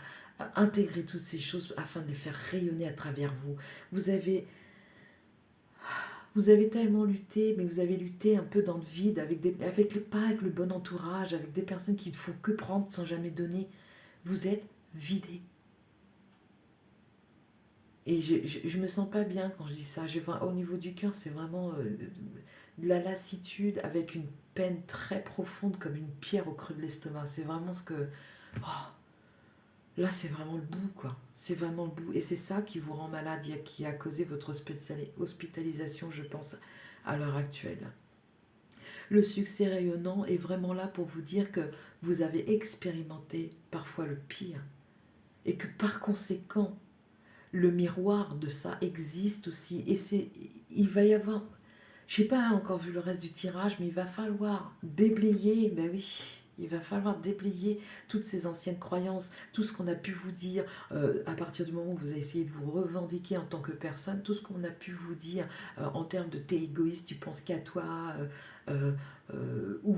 A: intégrer toutes ces choses afin de les faire rayonner à travers vous. Vous avez tellement lutté, mais vous avez lutté un peu dans le vide, pas avec le bon entourage, avec des personnes qui ne font que prendre sans jamais donner. Vous êtes vidé. Et je me sens pas bien quand je dis ça. Au niveau du cœur, c'est vraiment de la lassitude avec une peine très profonde comme une pierre au creux de l'estomac. C'est vraiment ce que... Oh, là, c'est vraiment le bout, quoi. C'est vraiment le bout. Et c'est ça qui vous rend malade, qui a causé votre hospitalisation, je pense, à l'heure actuelle. Le succès rayonnant est vraiment là pour vous dire que vous avez expérimenté parfois le pire. Et que par conséquent, le miroir de ça existe aussi. Et il va y avoir... Je n'ai pas encore vu le reste du tirage, mais il va falloir déblayer, ben oui, il va falloir déblayer toutes ces anciennes croyances, tout ce qu'on a pu vous dire à partir du moment où vous avez essayé de vous revendiquer en tant que personne, tout ce qu'on a pu vous dire en termes de t'es égoïste, tu penses qu'à toi, ou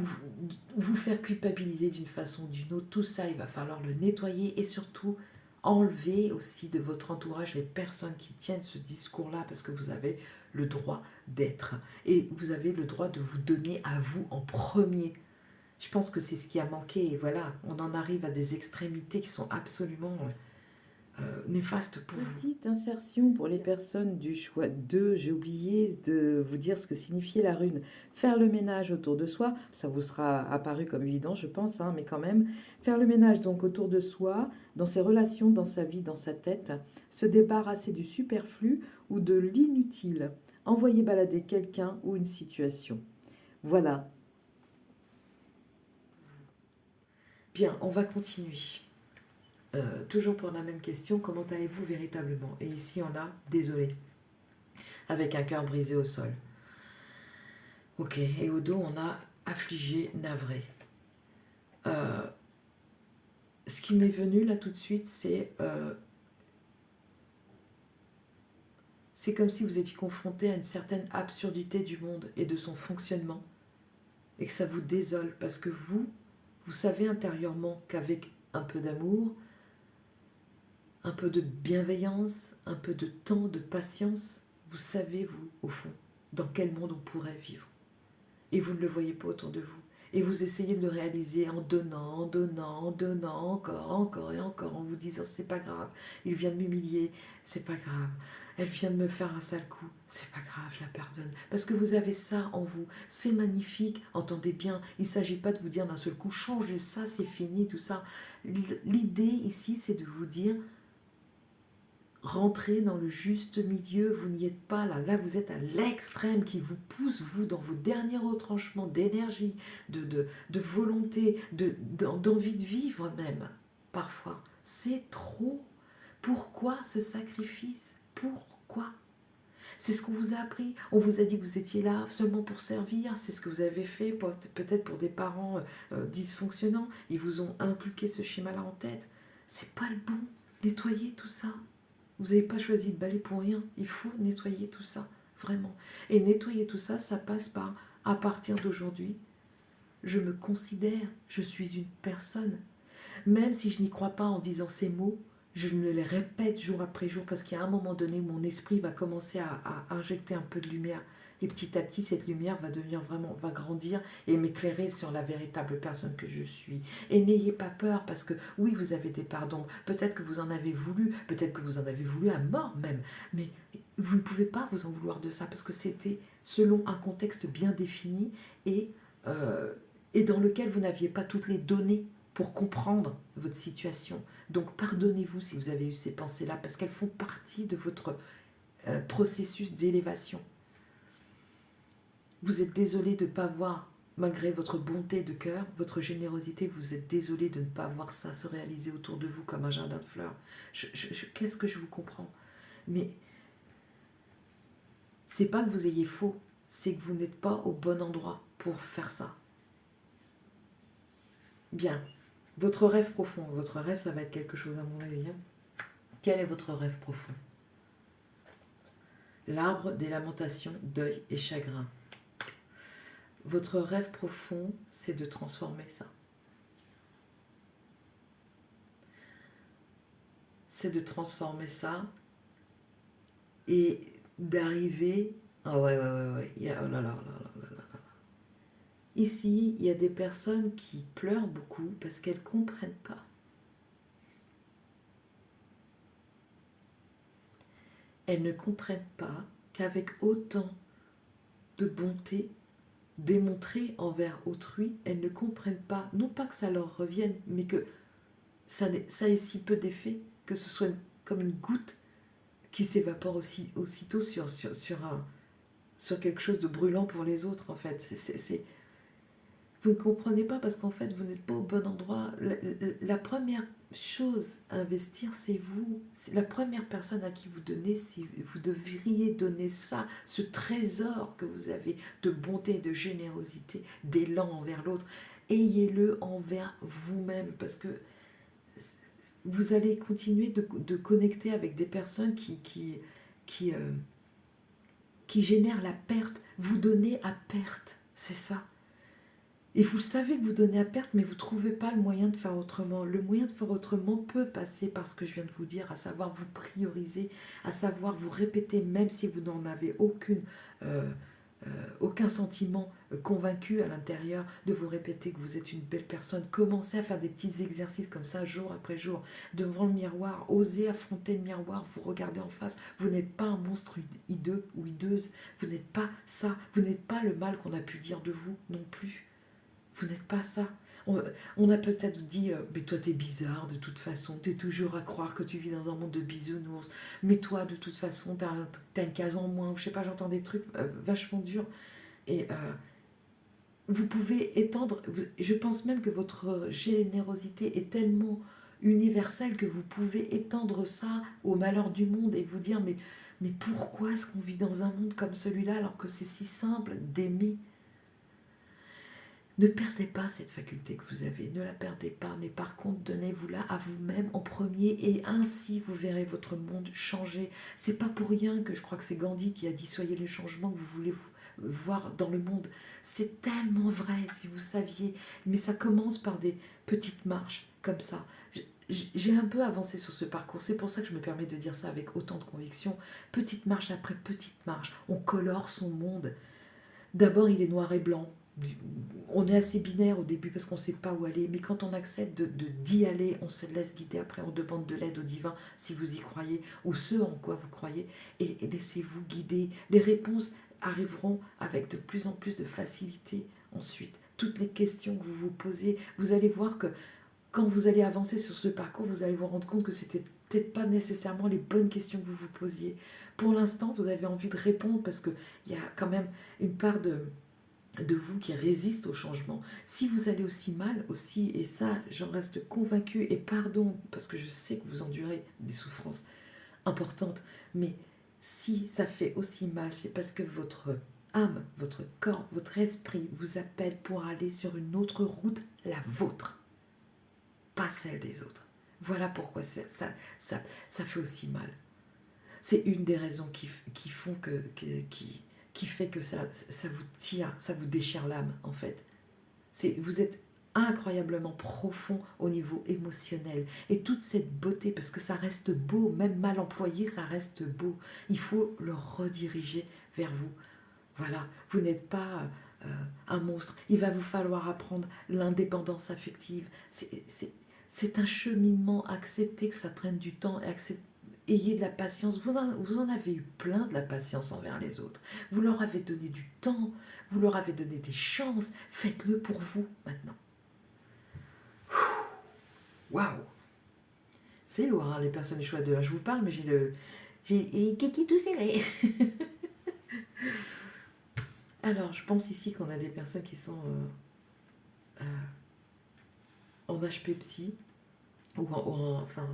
A: vous faire culpabiliser d'une façon ou d'une autre, tout ça, il va falloir le nettoyer et surtout enlevez aussi de votre entourage les personnes qui tiennent ce discours-là, parce que vous avez le droit d'être. Et vous avez le droit de vous donner à vous en premier. Je pense que c'est ce qui a manqué. Et voilà, on en arrive à des extrémités qui sont absolument néfastes pour vous.
B: Petite insertion pour les personnes du choix 2, j'ai oublié de vous dire ce que signifiait la rune. Faire le ménage autour de soi, ça vous sera apparu comme évident, je pense, hein, mais quand même. Faire le ménage donc autour de soi, dans ses relations, dans sa vie, dans sa tête, se débarrasser du superflu ou de l'inutile. Envoyer balader quelqu'un ou une situation. Voilà.
A: Bien, on va continuer. Toujours pour la même question, comment allez-vous véritablement? Et ici on a désolé, avec un cœur brisé au sol. Ok, et au dos on a affligé, navré. Ce qui m'est venu là tout de suite, c'est comme si vous étiez confronté à une certaine absurdité du monde et de son fonctionnement, et que ça vous désole, parce que vous savez intérieurement qu'avec un peu d'amour, un peu de bienveillance, un peu de temps, de patience, vous savez, vous, au fond, dans quel monde on pourrait vivre. Et vous ne le voyez pas autour de vous. Et vous essayez de le réaliser en donnant, en donnant, en donnant, encore, encore et encore, en vous disant c'est pas grave, il vient de m'humilier, c'est pas grave, elle vient de me faire un sale coup, c'est pas grave, je la pardonne. Parce que vous avez ça en vous, c'est magnifique, entendez bien, il ne s'agit pas de vous dire d'un seul coup changez ça, c'est fini, tout ça. L'idée ici, c'est de vous dire rentrez dans le juste milieu, vous n'y êtes pas là, là vous êtes à l'extrême qui vous pousse, vous, dans vos derniers retranchements d'énergie, de volonté, d'envie de vivre même, parfois. C'est trop. Pourquoi ce sacrifice? Pourquoi? C'est ce qu'on vous a appris. On vous a dit que vous étiez là seulement pour servir. C'est ce que vous avez fait, peut-être pour des parents dysfonctionnants. Ils vous ont inculqué ce schéma-là en tête. C'est pas le bon. Nettoyez tout ça. Vous n'avez pas choisi de balai pour rien. Il faut nettoyer tout ça, vraiment. Et nettoyer tout ça, ça passe par, à partir d'aujourd'hui, je me considère, je suis une personne. Même si je n'y crois pas en disant ces mots, je me les répète jour après jour parce qu'à un moment donné, mon esprit va commencer à injecter un peu de lumière. Et petit à petit, cette lumière va devenir vraiment, va grandir et m'éclairer sur la véritable personne que je suis. Et n'ayez pas peur parce que oui, vous avez des pardons. Peut-être que vous en avez voulu, peut-être que vous en avez voulu à mort même. Mais vous ne pouvez pas vous en vouloir de ça parce que c'était selon un contexte bien défini et, euh, et dans lequel vous n'aviez pas toutes les données pour comprendre votre situation. Donc pardonnez-vous si vous avez eu ces pensées-là, parce qu'elles font partie de votre processus d'élévation. Vous êtes désolé de ne pas voir, malgré votre bonté de cœur, votre générosité, vous êtes désolé de ne pas voir ça se réaliser autour de vous comme un jardin de fleurs. Qu'est-ce que je vous comprends? Mais c'est pas que vous ayez faux, c'est que vous n'êtes pas au bon endroit pour faire ça. Bien. Votre rêve profond. Votre rêve, ça va être quelque chose à mon avis. Hein. Quel est votre rêve profond? L'arbre des lamentations, deuil et chagrin. Votre rêve profond, c'est de transformer ça. C'est de transformer ça et d'arriver... Ah ouais, ouais, ouais, ouais. Oh là là là là là. Ici, il y a des personnes qui pleurent beaucoup parce qu'elles ne comprennent pas. Elles ne comprennent pas qu'avec autant de bonté démontrée envers autrui, elles ne comprennent pas, non pas que ça leur revienne, mais que ça ait si peu d'effet, que ce soit comme une goutte qui s'évapore aussitôt sur quelque chose de brûlant pour les autres, en fait. Vous ne comprenez pas parce qu'en fait, vous n'êtes pas au bon endroit. La première chose à investir, c'est vous. La première personne à qui vous donnez, vous devriez donner ça, ce trésor que vous avez de bonté, de générosité, d'élan envers l'autre. Ayez-le envers vous-même parce que vous allez continuer de connecter avec des personnes qui génèrent la perte. Vous donnez à perte, c'est ça. Et vous savez que vous donnez à perte, mais vous ne trouvez pas le moyen de faire autrement. Le moyen de faire autrement peut passer par ce que je viens de vous dire, à savoir vous prioriser, à savoir vous répéter, même si vous n'en avez euh, aucun sentiment convaincu à l'intérieur, de vous répéter que vous êtes une belle personne. Commencez à faire des petits exercices comme ça, jour après jour, devant le miroir. Osez affronter le miroir, vous regardez en face. Vous n'êtes pas un monstre hideux ou hideuse. Vous n'êtes pas ça. Vous n'êtes pas le mal qu'on a pu dire de vous non plus. Vous n'êtes pas ça. On a peut-être dit, mais toi t'es bizarre de toute façon, t'es toujours à croire que tu vis dans un monde de bisounours, mais toi de toute façon t'as une case en moins, ou je sais pas, j'entends des trucs vachement durs. Et vous pouvez étendre, je pense même que votre générosité est tellement universelle que vous pouvez étendre ça au malheur du monde et vous dire, mais pourquoi est-ce qu'on vit dans un monde comme celui-là alors que c'est si simple d'aimer? Ne perdez pas cette faculté que vous avez, ne la perdez pas, mais par contre, donnez-vous-la à vous-même en premier et ainsi vous verrez votre monde changer. C'est pas pour rien que je crois que c'est Gandhi qui a dit soyez les changements que vous voulez voir dans le monde. C'est tellement vrai si vous saviez, mais ça commence par des petites marches comme ça. J'ai un peu avancé sur ce parcours, c'est pour ça que je me permets de dire ça avec autant de conviction. Petite marche après petite marche, on colore son monde. D'abord, il est noir et blanc. On est assez binaire au début parce qu'on ne sait pas où aller, mais quand on accepte d'y aller, on se laisse guider. Après, on demande de l'aide au divin si vous y croyez ou ce en quoi vous croyez et laissez-vous guider. Les réponses arriveront avec de plus en plus de facilité ensuite. Toutes les questions que vous vous posez, vous allez voir que quand vous allez avancer sur ce parcours, vous allez vous rendre compte que c'était peut-être pas nécessairement les bonnes questions que vous vous posiez. Pour l'instant, vous avez envie de répondre parce qu'il y a quand même une part de vous qui résiste au changement. Si vous allez aussi mal aussi, et ça j'en reste convaincue, et pardon parce que je sais que vous endurez des souffrances importantes, mais si ça fait aussi mal, c'est parce que votre âme, votre corps, votre esprit vous appelle pour aller sur une autre route, la vôtre, pas celle des autres. Voilà pourquoi ça fait aussi mal. C'est une des raisons qui font qui fait que ça vous tire, ça vous déchire l'âme en fait. Vous êtes incroyablement profond au niveau émotionnel. Et toute cette beauté, parce que ça reste beau, même mal employé, ça reste beau. Il faut le rediriger vers vous. Voilà, vous n'êtes pas un monstre. Il va vous falloir apprendre l'indépendance affective. C'est un cheminement. Acceptez que ça prenne du temps et ayez de la patience. Vous en avez eu plein de la patience envers les autres. Vous leur avez donné du temps, vous leur avez donné des chances. Faites-le pour vous maintenant. Waouh! C'est lourd, hein, les personnes du choix 2. Je vous parle, mais j'ai kiki tout serré. Alors, je pense ici qu'on a des personnes qui sont en HP psy, enfin,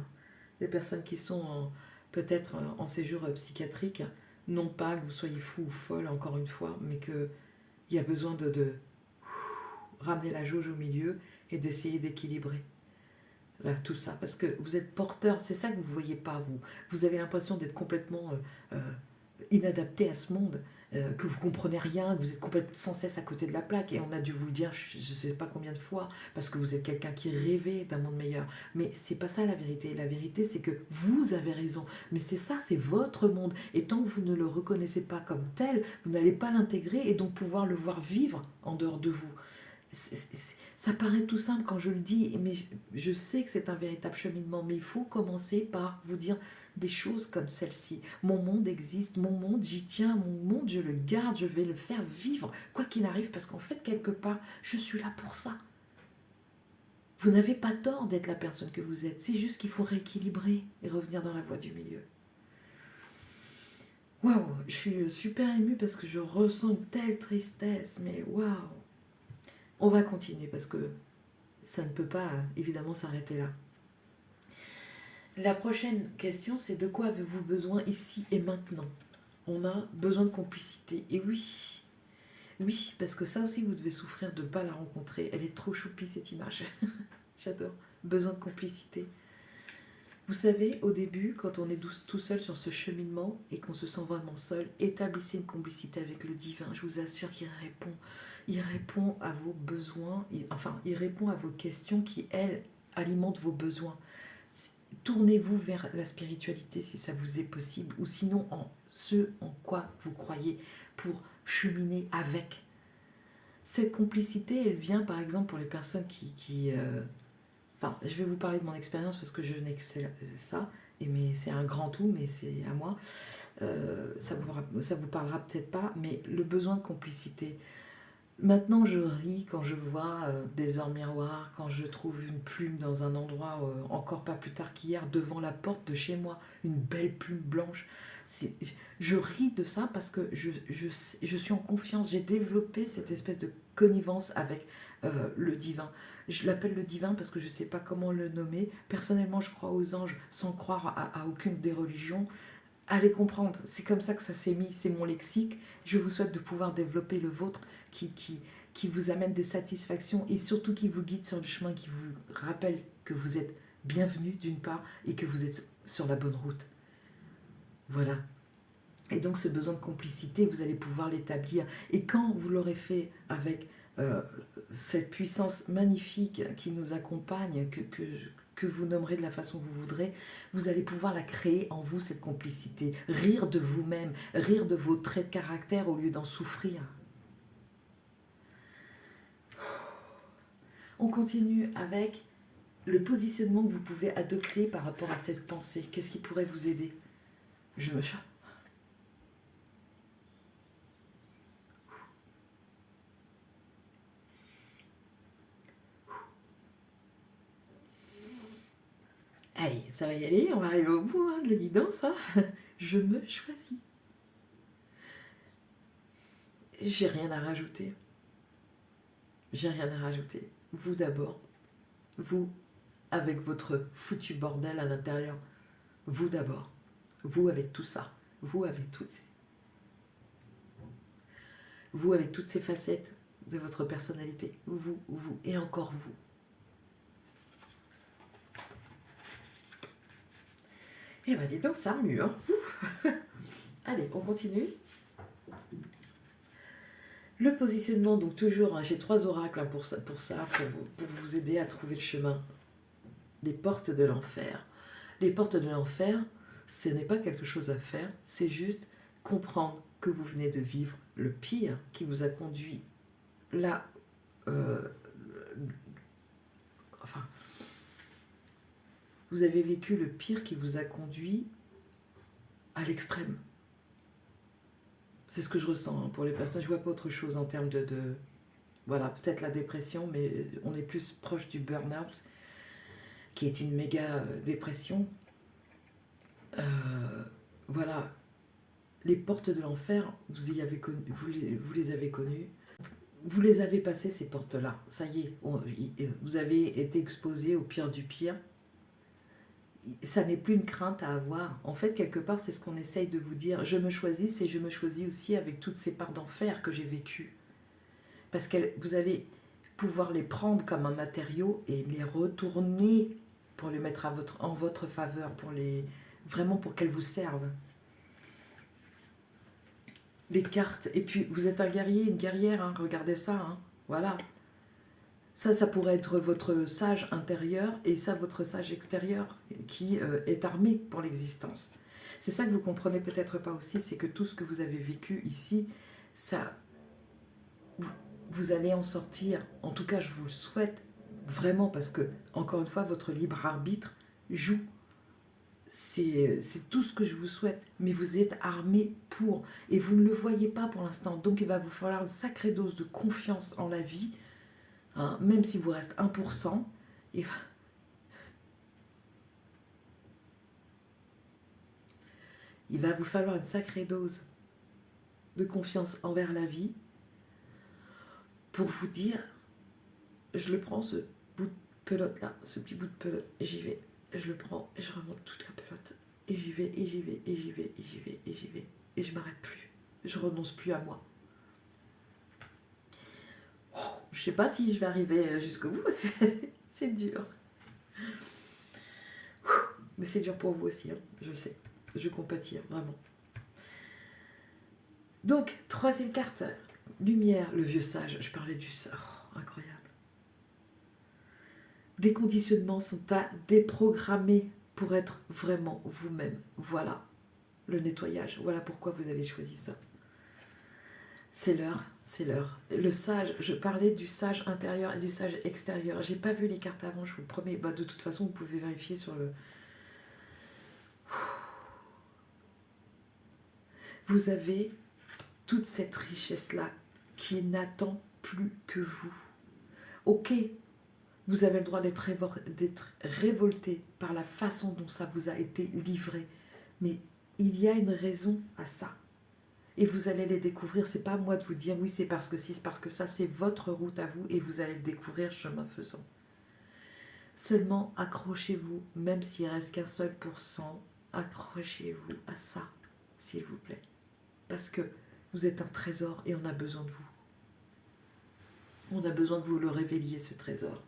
A: des personnes qui sont peut-être en séjour psychiatrique. Non pas que vous soyez fou ou folle, encore une fois, mais qu'il y a besoin de ramener la jauge au milieu et d'essayer d'équilibrer là, tout ça. Parce que vous êtes porteur, c'est ça que vous ne voyez pas, vous. Vous avez l'impression d'être complètement inadapté à ce monde, que vous comprenez rien, que vous êtes complètement sans cesse à côté de la plaque. Et on a dû vous le dire, je ne sais pas combien de fois, parce que vous êtes quelqu'un qui rêvait d'un monde meilleur. Mais c'est pas ça la vérité. La vérité, c'est que vous avez raison. Mais c'est ça, c'est votre monde. Et tant que vous ne le reconnaissez pas comme tel, vous n'allez pas l'intégrer et donc pouvoir le voir vivre en dehors de vous. Ça paraît tout simple quand je le dis, mais je sais que c'est un véritable cheminement, mais il faut commencer par vous dire des choses comme celle-ci. Mon monde existe, mon monde, j'y tiens, mon monde, je le garde, je vais le faire vivre, quoi qu'il arrive, parce qu'en fait, quelque part, je suis là pour ça. Vous n'avez pas tort d'être la personne que vous êtes, c'est juste qu'il faut rééquilibrer et revenir dans la voie du milieu. Waouh, je suis super émue parce que je ressens une telle tristesse, mais waouh. On va continuer parce que ça ne peut pas évidemment s'arrêter là. La prochaine question, c'est de quoi avez-vous besoin ici et maintenant? On a besoin de complicité. Et oui, oui, parce que ça aussi, vous devez souffrir de ne pas la rencontrer. Elle est trop choupie, cette image. J'adore. Besoin de complicité. Vous savez, au début, quand on est tout seul sur ce cheminement et qu'on se sent vraiment seul, établissez une complicité avec le divin. Je vous assure qu'il répond. Il répond à vos besoins, enfin, il répond à vos questions qui, elles, alimentent vos besoins. Tournez-vous vers la spiritualité si ça vous est possible, ou sinon en ce en quoi vous croyez pour cheminer avec. Cette complicité, elle vient par exemple pour les personnes enfin, je vais vous parler de mon expérience parce que je n'ai que ça, mais c'est un grand tout, mais c'est à moi. Ça vous parlera peut-être pas, mais le besoin de complicité. Maintenant, je ris quand je vois des heures miroirs, quand je trouve une plume dans un endroit, encore pas plus tard qu'hier, devant la porte de chez moi, une belle plume blanche. Je ris de ça parce que je suis en confiance, j'ai développé cette espèce de connivence avec le divin. Je l'appelle le divin parce que je ne sais pas comment le nommer. Personnellement, je crois aux anges sans croire à aucune des religions. Allez comprendre, c'est comme ça que ça s'est mis, c'est mon lexique. Je vous souhaite de pouvoir développer le vôtre qui vous amène des satisfactions et surtout qui vous guide sur le chemin, qui vous rappelle que vous êtes bienvenu d'une part et que vous êtes sur la bonne route. Voilà. Et donc ce besoin de complicité, vous allez pouvoir l'établir. Et quand vous l'aurez fait avec cette puissance magnifique qui nous accompagne, que vous nommerez de la façon que vous voudrez, vous allez pouvoir la créer en vous, cette complicité. Rire de vous-même, rire de vos traits de caractère au lieu d'en souffrir. On continue avec le positionnement que vous pouvez adopter par rapport à cette pensée. Qu'est-ce qui pourrait vous aider? Je me chatte. Allez, ça va y aller, on va arriver au bout de la guidance. Je me choisis. J'ai rien à rajouter. J'ai rien à rajouter. Vous d'abord. Vous, avec votre foutu bordel à l'intérieur. Vous d'abord. Vous avec tout ça. Vous avec toutes ces facettes de votre personnalité. Vous et encore vous. Eh ben dis donc, ça remue, hein. Allez, on continue. Le positionnement, donc toujours, j'ai 3 oracles pour vous aider à trouver le chemin. Les portes de l'enfer. Les portes de l'enfer, ce n'est pas quelque chose à faire, c'est juste comprendre que vous venez de vivre le pire qui vous a conduit là. Enfin, vous avez vécu le pire qui vous a conduit à l'extrême. C'est ce que je ressens pour les personnes. Je ne vois pas autre chose en termes voilà, peut-être la dépression, mais on est plus proche du burn-out, qui est une méga dépression. Voilà, les portes de l'enfer, vous les avez connues. Vous les avez passées, ces portes-là. Ça y est, vous avez été exposé au pire du pire. Ça n'est plus une crainte à avoir. En fait, quelque part, c'est ce qu'on essaye de vous dire. Je me choisis et je me choisis aussi avec toutes ces parts d'enfer que j'ai vécues. Parce que vous allez pouvoir les prendre comme un matériau et les retourner pour les mettre en votre faveur, vraiment pour qu'elles vous servent. Les cartes. Et puis, vous êtes un guerrier, une guerrière, hein, regardez ça. Hein, voilà. Ça pourrait être votre sage intérieur et ça, votre sage extérieur qui est armé pour l'existence. C'est ça que vous comprenez peut-être pas aussi, c'est que tout ce que vous avez vécu ici, ça, vous allez en sortir. En tout cas, je vous le souhaite vraiment parce que, encore une fois, votre libre arbitre joue. C'est tout ce que je vous souhaite, mais vous êtes armé pour, et vous ne le voyez pas pour l'instant. Donc, il va vous falloir une sacrée dose de confiance en la vie. Hein, même s'il vous reste 1%, il va vous falloir une sacrée dose de confiance envers la vie pour vous dire, je le prends ce bout de pelote là, ce petit bout de pelote, j'y vais, je le prends, et je remonte toute la pelote, et j'y vais, et j'y vais, et j'y vais, et j'y vais, et j'y vais, et je m'arrête plus, je renonce plus à moi. Je sais pas si je vais arriver jusqu'au bout, parce que c'est dur. Mais c'est dur pour vous aussi, hein, je sais. Je compatis, hein, vraiment. Donc, troisième carte, lumière, le vieux sage. Je parlais du sage, oh, incroyable. Des conditionnements sont à déprogrammer pour être vraiment vous-même. Voilà le nettoyage. Voilà pourquoi vous avez choisi ça. C'est l'heure, c'est l'heure. Le sage, je parlais du sage intérieur et du sage extérieur. J'ai pas vu les cartes avant, je vous le promets. Bah, de toute façon, vous pouvez vérifier sur le... Vous avez toute cette richesse-là qui n'attend plus que vous. Ok, vous avez le droit d'être révolté par la façon dont ça vous a été livré. Mais il y a une raison à ça. Et vous allez les découvrir. C'est pas à moi de vous dire oui, c'est parce que si, c'est parce que ça, c'est votre route à vous et vous allez le découvrir chemin faisant. Seulement accrochez-vous, même s'il reste qu'un seul pourcent, accrochez-vous à ça, s'il vous plaît. Parce que vous êtes un trésor et on a besoin de vous. On a besoin de vous le révélier, ce trésor.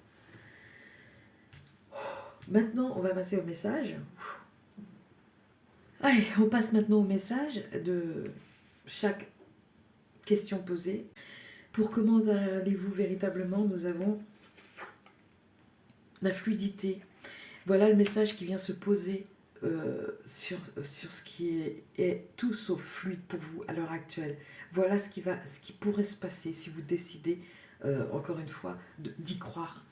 A: Maintenant, on va passer au message. Allez, on passe maintenant au message de chaque question posée. Pour comment allez-vous véritablement, nous avons la fluidité. Voilà le message qui vient se poser sur ce qui est tout sauf fluide pour vous à l'heure actuelle. Voilà ce qui pourrait se passer si vous décidez, encore une fois, d'y croire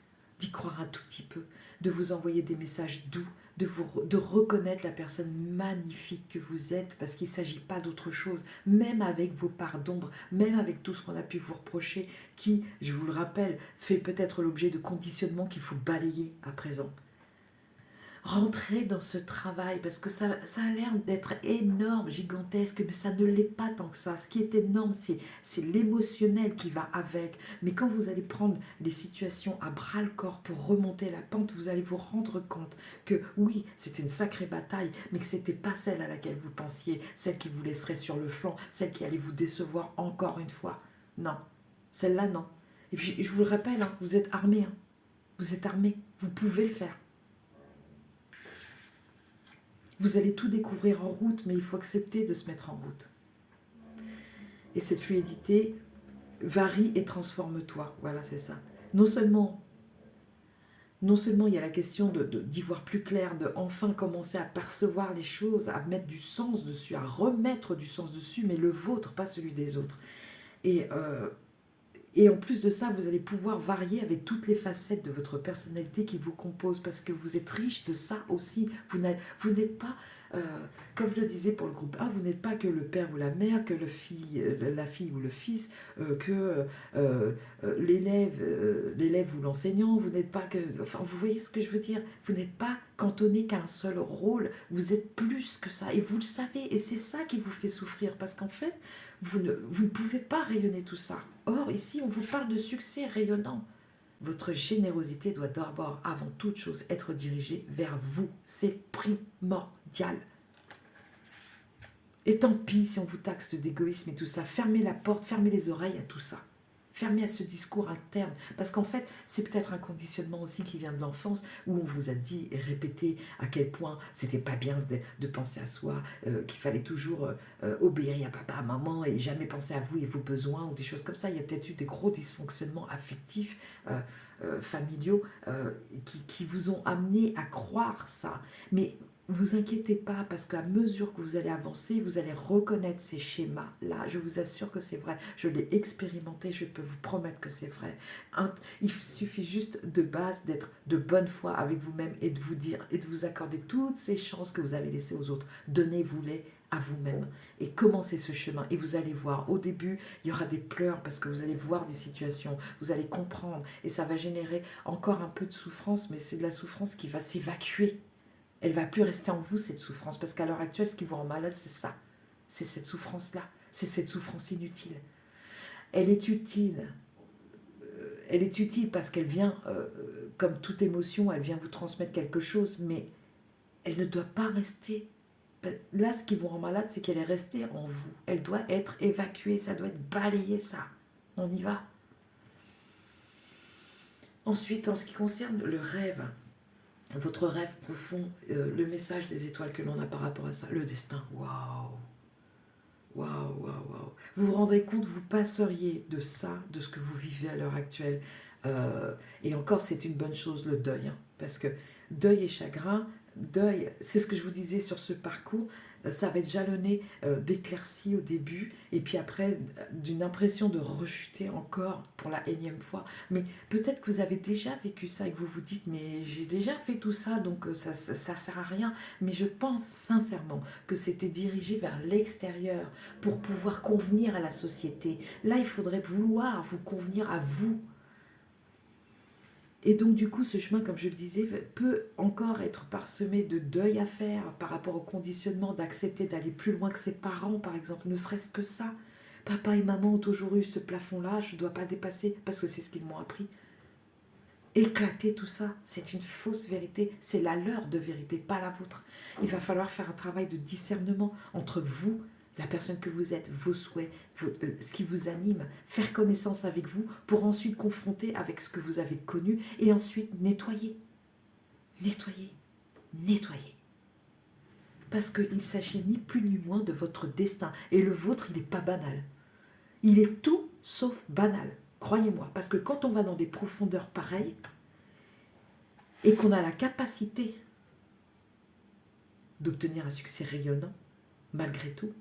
A: un tout petit peu, de vous envoyer des messages doux, de reconnaître la personne magnifique que vous êtes, parce qu'il ne s'agit pas d'autre chose, même avec vos parts d'ombre, même avec tout ce qu'on a pu vous reprocher, qui, je vous le rappelle, fait peut-être l'objet de conditionnements qu'il faut balayer à présent. Rentrez dans ce travail, parce que ça a l'air d'être énorme, gigantesque, mais ça ne l'est pas tant que ça. Ce qui est énorme, c'est l'émotionnel qui va avec. Mais quand vous allez prendre les situations à bras-le-corps pour remonter la pente, vous allez vous rendre compte que oui, c'était une sacrée bataille, mais que ce n'était pas celle à laquelle vous pensiez, celle qui vous laisserait sur le flanc, celle qui allait vous décevoir encore une fois. Non, celle-là, non. Et puis, je vous le rappelle, hein, vous êtes armés. Hein. Vous êtes armés, vous pouvez le faire. Vous allez tout découvrir en route, mais il faut accepter de se mettre en route. Et cette fluidité varie et transforme-toi. Voilà, c'est ça. Non seulement il y a la question d'y voir plus clair, de enfin commencer à percevoir les choses, à mettre du sens dessus, à remettre du sens dessus, mais le vôtre, pas celui des autres. Et en plus de ça, vous allez pouvoir varier avec toutes les facettes de votre personnalité qui vous composent, parce que vous êtes riche de ça aussi. Vous n'êtes pas, comme je le disais pour le groupe A, vous n'êtes pas que le père ou la mère, que la fille ou le fils, que l'élève ou l'enseignant. Vous n'êtes pas que... Enfin, vous voyez ce que je veux dire? Vous n'êtes pas cantonné qu'à un seul rôle. Vous êtes plus que ça, et vous le savez. Et c'est ça qui vous fait souffrir, parce qu'en fait, vous ne pouvez pas rayonner tout ça. Or, ici, on vous parle de succès rayonnant. Votre générosité doit d'abord, avant toute chose, être dirigée vers vous. C'est primordial. Et tant pis si on vous taxe d'égoïsme et tout ça. Fermez la porte, fermez les oreilles à tout ça. Fermez à ce discours interne. Parce qu'en fait, c'est peut-être un conditionnement aussi qui vient de l'enfance, où on vous a dit et répété à quel point c'était pas bien de penser à soi, qu'il fallait toujours obéir à papa, à maman, et jamais penser à vous et vos besoins, ou des choses comme ça. Il y a peut-être eu des gros dysfonctionnements affectifs, familiaux, qui vous ont amené à croire ça. Mais vous inquiétez pas, parce qu'à mesure que vous allez avancer, vous allez reconnaître ces schémas-là. Je vous assure que c'est vrai. Je l'ai expérimenté, je peux vous promettre que c'est vrai. Il suffit juste de base d'être de bonne foi avec vous-même et de vous dire et de vous accorder toutes ces chances que vous avez laissées aux autres. Donnez-vous-les à vous-même et commencez ce chemin. Et vous allez voir, au début, il y aura des pleurs parce que vous allez voir des situations, vous allez comprendre et ça va générer encore un peu de souffrance, mais c'est de la souffrance qui va s'évacuer. Elle ne va plus rester en vous, cette souffrance, parce qu'à l'heure actuelle, ce qui vous rend malade, c'est ça. C'est cette souffrance-là. C'est cette souffrance inutile. Elle est utile. Elle est utile parce qu'elle vient, comme toute émotion, elle vient vous transmettre quelque chose, mais elle ne doit pas rester. Là, ce qui vous rend malade, c'est qu'elle est restée en vous. Elle doit être évacuée, ça doit être balayé, ça. On y va. Ensuite, en ce qui concerne le rêve, votre rêve profond, le message des étoiles que l'on a par rapport à ça, le destin, waouh, waouh, waouh, waouh. Vous vous rendrez compte, vous passeriez de ça, de ce que vous vivez à l'heure actuelle, et encore c'est une bonne chose le deuil, hein, parce que deuil et chagrin, deuil, c'est ce que je vous disais sur ce parcours, ça va être jalonné d'éclaircies au début, et puis après d'une impression de rechuter encore pour la énième fois. Mais peut-être que vous avez déjà vécu ça et que vous vous dites, mais j'ai déjà fait tout ça, donc ça sert à rien. Mais je pense sincèrement que c'était dirigé vers l'extérieur pour pouvoir convenir à la société. Là, il faudrait vouloir vous convenir à vous. Et donc du coup, ce chemin, comme je le disais, peut encore être parsemé de deuil à faire par rapport au conditionnement, d'accepter d'aller plus loin que ses parents, par exemple, ne serait-ce que ça. Papa et maman ont toujours eu ce plafond-là, je ne dois pas dépasser, parce que c'est ce qu'ils m'ont appris. Éclater tout ça, c'est une fausse vérité, c'est la leur de vérité, pas la vôtre. Il va falloir faire un travail de discernement entre vous, la personne que vous êtes, vos souhaits, ce qui vous anime, faire connaissance avec vous pour ensuite confronter avec ce que vous avez connu et ensuite nettoyer, nettoyer, nettoyer. Parce qu'il ne s'agit ni plus ni moins de votre destin. Et le vôtre, il n'est pas banal. Il est tout sauf banal. Croyez-moi, parce que quand on va dans des profondeurs pareilles et qu'on a la capacité d'obtenir un succès rayonnant, malgré tout,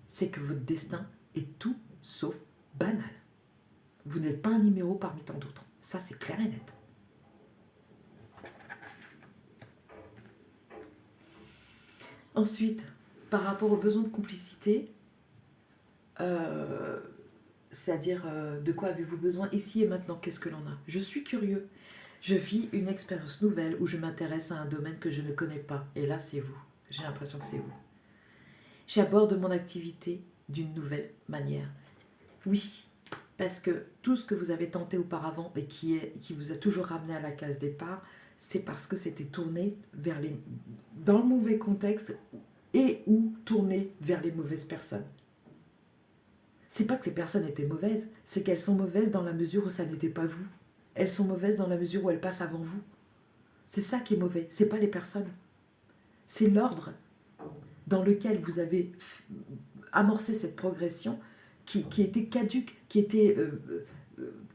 A: c'est que votre destin est tout sauf banal. Vous n'êtes pas un numéro parmi tant d'autres. Ça, c'est clair et net. Ensuite, par rapport aux besoins de complicité, c'est-à-dire de quoi avez-vous besoin ici et maintenant, qu'est-ce que l'on a? Je suis curieux. Je vis une expérience nouvelle où je m'intéresse à un domaine que je ne connais pas. Et là, c'est vous. J'ai l'impression que c'est vous. J'aborde mon activité d'une nouvelle manière. Oui, parce que tout ce que vous avez tenté auparavant et qui vous a toujours ramené à la case départ, c'est parce que c'était tourné dans le mauvais contexte et ou tourné vers les mauvaises personnes. C'est pas que les personnes étaient mauvaises, c'est qu'elles sont mauvaises dans la mesure où ça n'était pas vous. Elles sont mauvaises dans la mesure où elles passent avant vous. C'est ça qui est mauvais, c'est pas les personnes. C'est l'ordre dans lequel vous avez amorcé cette progression qui était caduque, qui était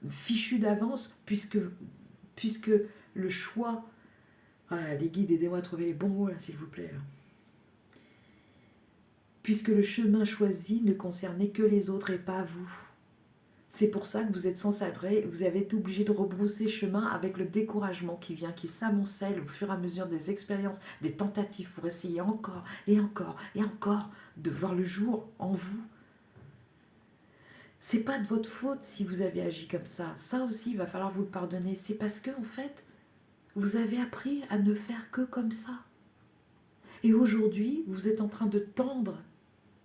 A: fichu d'avance, puisque le choix... Ah, les guides, aidez-moi à trouver les bons mots, là, s'il vous plaît. Là. Puisque le chemin choisi ne concernait que les autres et pas vous. C'est pour ça que vous êtes sans sabre, vous avez été obligé de rebrousser chemin avec le découragement qui vient, qui s'amoncelle au fur et à mesure des expériences, des tentatives pour essayer encore et encore et encore de voir le jour en vous. C'est pas de votre faute si vous avez agi comme ça. Ça aussi, il va falloir vous le pardonner. C'est parce que, en fait, vous avez appris à ne faire que comme ça. Et aujourd'hui, vous êtes en train de tendre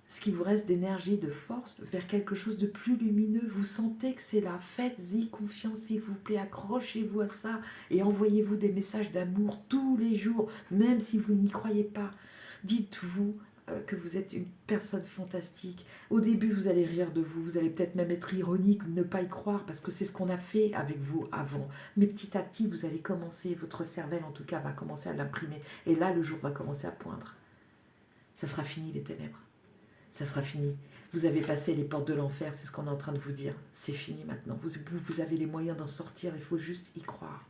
A: ce qui vous reste d'énergie, de force, vers quelque chose de plus lumineux. Vous sentez que c'est là. Faites-y confiance, s'il vous plaît. Accrochez-vous à ça et envoyez-vous des messages d'amour tous les jours, même si vous n'y croyez pas. Dites-vous que vous êtes une personne fantastique. Au début, vous allez rire de vous. Vous allez peut-être même être ironique, ne pas y croire, parce que c'est ce qu'on a fait avec vous avant. Mais petit à petit, vous allez commencer, votre cervelle en tout cas, va commencer à l'imprimer. Et là, le jour va commencer à poindre. Ça sera fini, les ténèbres. Ça sera fini. Vous avez passé les portes de l'enfer, c'est ce qu'on est en train de vous dire. C'est fini maintenant. Vous avez les moyens d'en sortir, il faut juste y croire.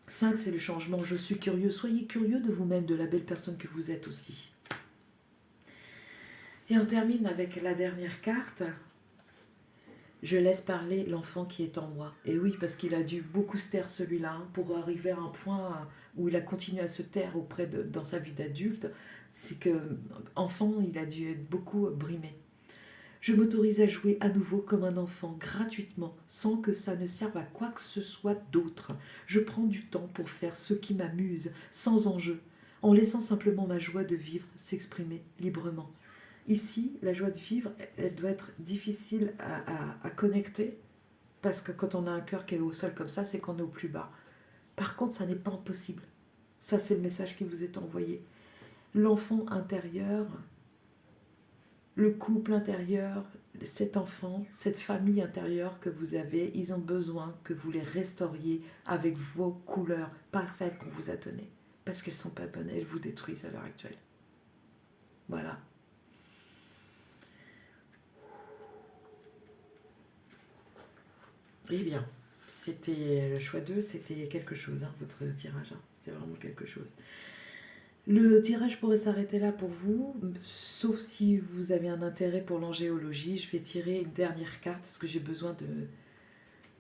A: 5, c'est le changement. Je suis curieux. Soyez curieux de vous-même, de la belle personne que vous êtes aussi. Et on termine avec la dernière carte. Je laisse parler l'enfant qui est en moi. Et oui, parce qu'il a dû beaucoup se taire celui-là, hein, pour arriver à un point où il a continué à se taire dans sa vie d'adulte. C'est que, enfant, il a dû être beaucoup brimé. Je m'autorise à jouer à nouveau comme un enfant, gratuitement, sans que ça ne serve à quoi que ce soit d'autre. Je prends du temps pour faire ce qui m'amuse, sans enjeu, en laissant simplement ma joie de vivre s'exprimer librement. Ici, la joie de vivre, elle doit être difficile à connecter, parce que quand on a un cœur qui est au sol comme ça, c'est qu'on est au plus bas. Par contre, ça n'est pas impossible. Ça, c'est le message qui vous est envoyé. L'enfant intérieur le couple intérieur, cet enfant, cette famille intérieure que vous avez, ils ont besoin que vous les restauriez avec vos couleurs, pas celles qu'on vous a données. Parce qu'elles ne sont pas bonnes, elles vous détruisent à l'heure actuelle. Voilà. Eh bien, c'était le choix 2, c'était quelque chose, hein, votre tirage. Hein. C'était vraiment quelque chose. Le tirage pourrait s'arrêter là pour vous, sauf si vous avez un intérêt pour l'angéologie. Je vais tirer une dernière carte parce que j'ai besoin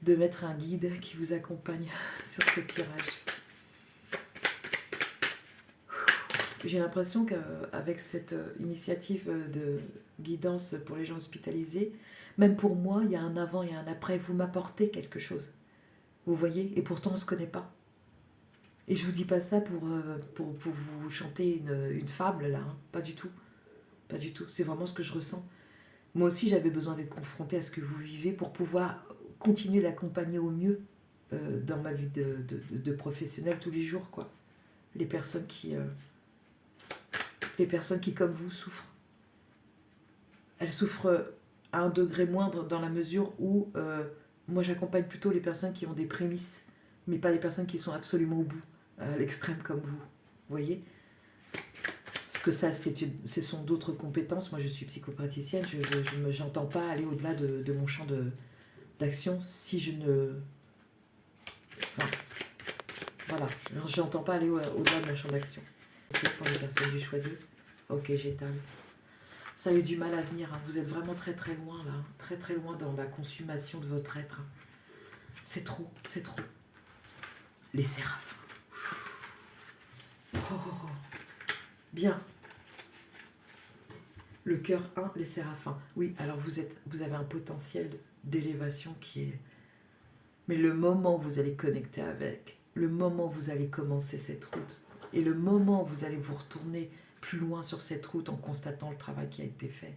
A: de mettre un guide qui vous accompagne sur ce tirage. J'ai l'impression qu'avec cette initiative de guidance pour les gens hospitalisés, même pour moi, il y a un avant et un après. Vous m'apportez quelque chose. Vous voyez? Et pourtant, on ne se connaît pas. Et je vous dis pas ça pour vous chanter une fable, là. Hein. Pas du tout. Pas du tout. C'est vraiment ce que je ressens. Moi aussi, j'avais besoin d'être confrontée à ce que vous vivez pour pouvoir continuer d'accompagner au mieux dans ma vie de professionnelle tous les jours, quoi. Les personnes qui, comme vous, souffrent. Elles souffrent à un degré moindre dans la mesure où moi, j'accompagne plutôt les personnes qui ont des prémices, mais pas les personnes qui sont absolument au bout, à l'extrême comme vous. Vous voyez? Parce que ça, ce sont d'autres compétences. Moi, je suis psychopraticienne, je n'entends pas aller au-delà de mon champ d'action si je ne... Enfin, voilà, je n'entends pas aller au-delà de mon champ d'action. C'est pour les personnes du choix 2. Ok, j'étale. Ça a eu du mal à venir. Hein. Vous êtes vraiment très très loin là. Très très loin dans la consommation de votre être. Hein. C'est trop, c'est trop. Les séraphins. Oh, oh, oh. Bien. Le cœur 1, les séraphins. Oui, alors vous avez un potentiel d'élévation qui est... Mais le moment où vous allez connecter avec, le moment où vous allez commencer cette route, et le moment où vous allez vous retourner plus loin sur cette route en constatant le travail qui a été fait,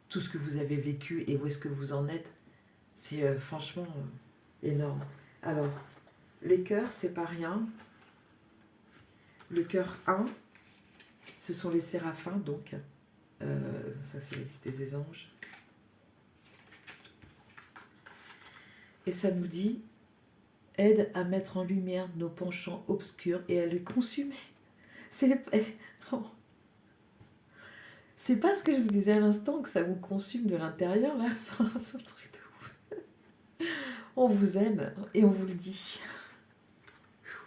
A: tout ce que vous avez vécu et où est-ce que vous en êtes, c'est franchement énorme. Alors, les cœurs, c'est pas rien. Le cœur 1, ce sont les séraphins, donc. Ça, c'est la liste des anges. Et ça nous dit, aide à mettre en lumière nos penchants obscurs et à les consumer. C'est pas ce que je vous disais à l'instant, que ça vous consume de l'intérieur, là. C'est un truc de ouf. On vous aime et on vous le dit.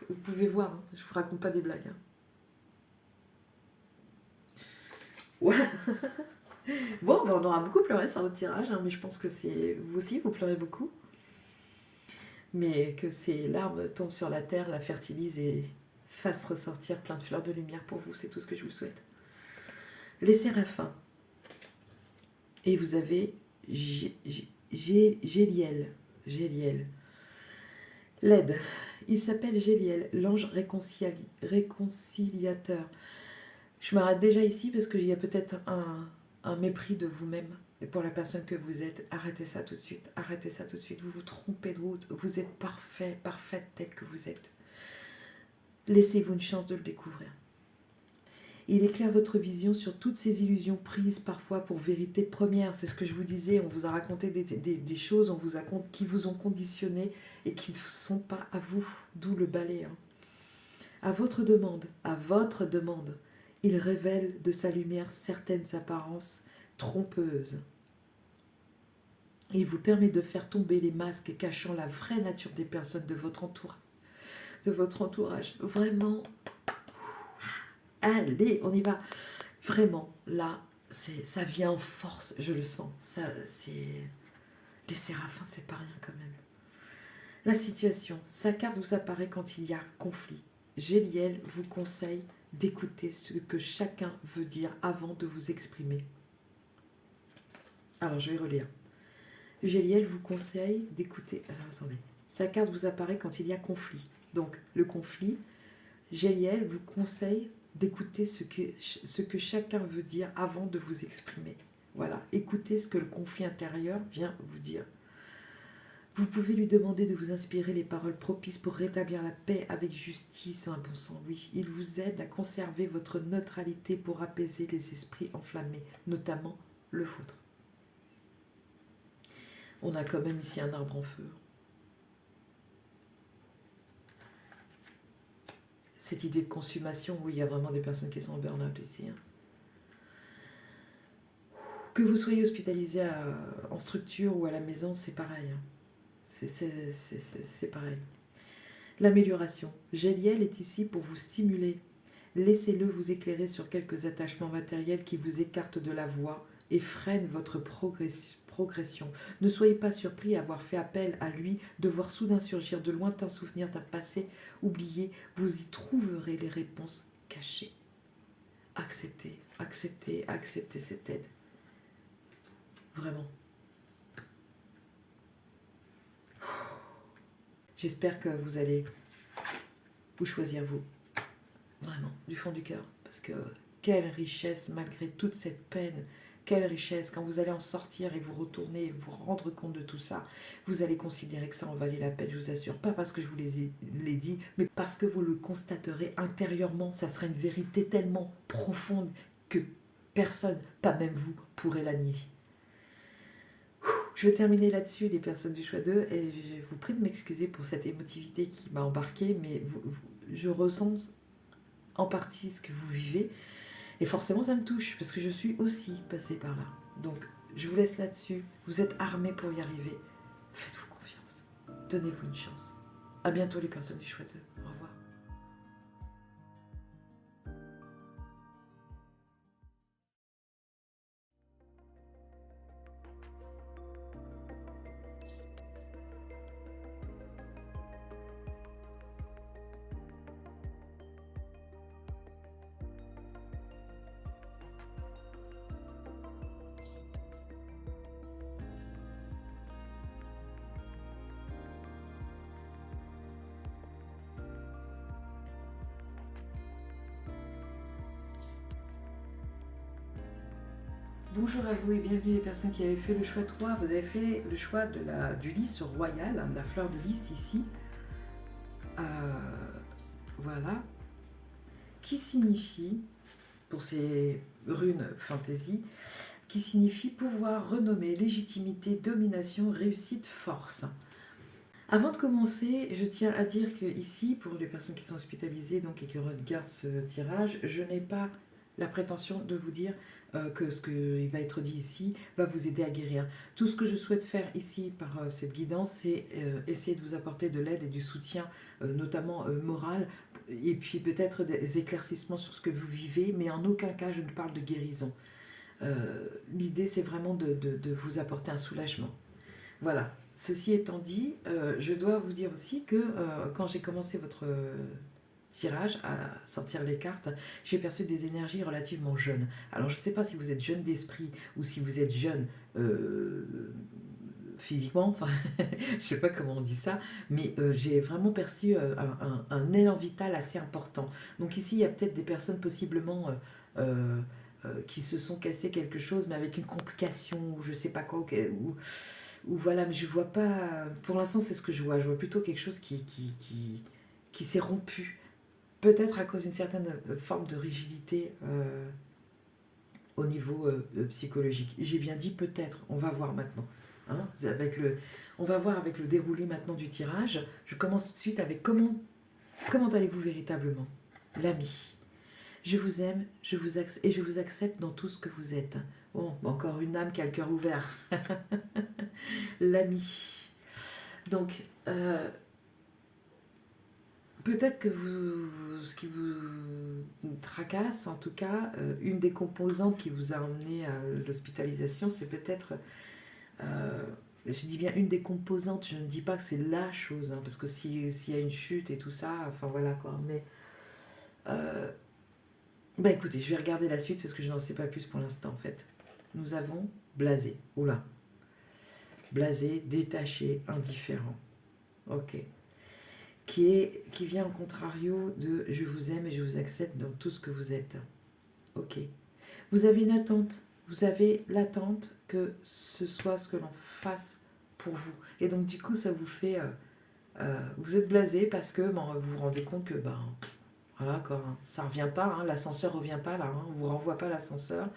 A: Vous pouvez voir, hein, je vous raconte pas des blagues. Hein. Ouais. Bon, ben on aura beaucoup pleuré sur votre tirage, hein, mais je pense que c'est vous aussi, vous pleurez beaucoup. Mais que ces larmes tombent sur la terre, la fertilisent et fassent ressortir plein de fleurs de lumière pour vous. C'est tout ce que je vous souhaite. Les séraphins. Et vous avez Géliel. L'aide. Il s'appelle Géliel, l'ange réconciliateur. Je m'arrête déjà ici parce qu'il y a peut-être un mépris de vous-même et pour la personne que vous êtes. Arrêtez ça tout de suite. Arrêtez ça tout de suite. Vous vous trompez de route. Vous êtes parfait, parfaite telle que vous êtes. Laissez-vous une chance de le découvrir. Il éclaire votre vision sur toutes ces illusions prises parfois pour vérité première. C'est ce que je vous disais. On vous a raconté des choses qui vous ont conditionné et qui ne sont pas à vous. D'où le balai. Hein. À votre demande, il révèle de sa lumière certaines apparences trompeuses. Il vous permet de faire tomber les masques cachant la vraie nature des personnes de votre entourage. Vraiment, allez, on y va. Vraiment, là, ça vient en force, je le sens. Les séraphins, c'est pas rien quand même. La situation, sa carte vous apparaît quand il y a conflit. Géliel vous conseille d'écouter ce que chacun veut dire avant de vous exprimer. Alors, je vais relire. Géliel vous conseille d'écouter... Alors, attendez. Sa carte vous apparaît quand il y a conflit. Donc, le conflit, Géliel vous conseille d'écouter ce que chacun veut dire avant de vous exprimer. Voilà, écoutez ce que le conflit intérieur vient vous dire. Vous pouvez lui demander de vous inspirer les paroles propices pour rétablir la paix avec justice, un bon sang, oui. Il vous aide à conserver votre neutralité pour apaiser les esprits enflammés, notamment le vôtre. On a quand même ici un arbre en feu. Cette idée de consommation, oui, il y a vraiment des personnes qui sont en burn-out ici. Hein. Que vous soyez hospitalisé en structure ou à la maison, c'est pareil. Hein. C'est pareil. L'amélioration. Géliel est ici pour vous stimuler. Laissez-le vous éclairer sur quelques attachements matériels qui vous écartent de la voie et freinent votre progression. Ne soyez pas surpris à avoir fait appel à lui, de voir soudain surgir de lointains souvenirs d'un passé oublié. Vous y trouverez les réponses cachées. Acceptez, acceptez, acceptez cette aide. Vraiment. J'espère que vous allez vous choisir vous. Vraiment, du fond du cœur. Parce que quelle richesse malgré toute cette peine. Quelle richesse quand vous allez en sortir et vous retourner et vous rendre compte de tout ça. Vous allez considérer que ça en valait la peine, je vous assure. Pas parce que je vous l'ai dit, mais parce que vous le constaterez intérieurement. Ça sera une vérité tellement profonde que personne, pas même vous, pourrait la nier. Je vais terminer là-dessus, les personnes du choix 2, et je vous prie de m'excuser pour cette émotivité qui m'a embarquée, mais je ressens en partie ce que vous vivez, et forcément ça me touche, parce que je suis aussi passée par là. Donc, je vous laisse là-dessus, vous êtes armés pour y arriver, faites-vous confiance, donnez-vous une chance. À bientôt les personnes du choix 2, au revoir. Bonjour à vous et bienvenue les personnes qui avaient fait le choix 3. Vous avez fait le choix du lys royal, hein, de la fleur de lys ici. Voilà. Qui signifie, pour ces runes fantasy, qui signifie pouvoir, renommée, légitimité, domination, réussite, force. Avant de commencer, je tiens à dire que ici, pour les personnes qui sont hospitalisées donc, et qui regardent ce tirage, je n'ai pas la prétention de vous dire que ce qui va être dit ici va vous aider à guérir. Tout ce que je souhaite faire ici par cette guidance, c'est essayer de vous apporter de l'aide et du soutien, notamment moral, et puis peut-être des éclaircissements sur ce que vous vivez, mais en aucun cas je ne parle de guérison. L'idée, c'est vraiment de vous apporter un soulagement. Voilà. Ceci étant dit, je dois vous dire aussi que quand j'ai commencé votre tirage, à sortir les cartes, j'ai perçu des énergies relativement jeunes. Alors je ne sais pas si vous êtes jeune d'esprit ou si vous êtes jeune physiquement, enfin je ne sais pas comment on dit ça, mais j'ai vraiment perçu un élan vital assez important. Donc ici il y a peut-être des personnes possiblement qui se sont cassées quelque chose, mais avec une complication ou je ne sais pas quoi, ou voilà, mais je vois pas, pour l'instant c'est ce que je vois plutôt quelque chose qui s'est rompu, peut-être à cause d'une certaine forme de rigidité au niveau psychologique. J'ai bien dit peut-être, on va voir maintenant. Hein, on va voir avec le déroulé maintenant du tirage. Je commence tout de suite avec comment allez-vous véritablement, l'ami. Je vous aime, et je vous accepte dans tout ce que vous êtes. Bon, encore une âme qui a le cœur ouvert. L'ami. Donc, peut-être que ce qui vous tracasse, en tout cas, une des composantes qui vous a emmené à l'hospitalisation, c'est peut-être, je dis bien une des composantes, je ne dis pas que c'est la chose, hein, parce que s'il y a une chute et tout ça, enfin voilà quoi, mais... bah écoutez, je vais regarder la suite parce que je n'en sais pas plus pour l'instant en fait. Nous avons blasé, oula, blasé, détaché, indifférent, ok, qui vient en contrario de je vous aime et je vous accepte dans tout ce que vous êtes, ok. Vous avez une attente, vous avez l'attente que ce soit ce que l'on fasse pour vous. Et donc du coup, ça vous fait... vous êtes blasé parce que ben, vous vous rendez compte que ben, voilà, quoi, hein, ça ne revient pas, hein, l'ascenseur ne revient pas là, hein, on ne vous renvoie pas l'ascenseur.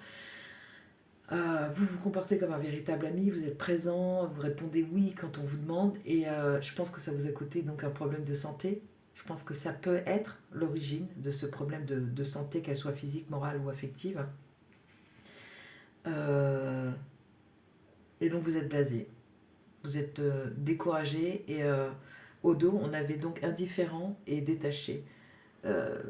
A: Vous vous comportez comme un véritable ami, vous êtes présent, vous répondez oui quand on vous demande, et je pense que ça vous a coûté donc un problème de santé. Je pense que ça peut être l'origine de ce problème de santé, qu'elle soit physique, morale ou affective. Euh, et donc vous êtes blasé, vous êtes découragé, et au dos, on avait donc indifférent et détaché. Euh,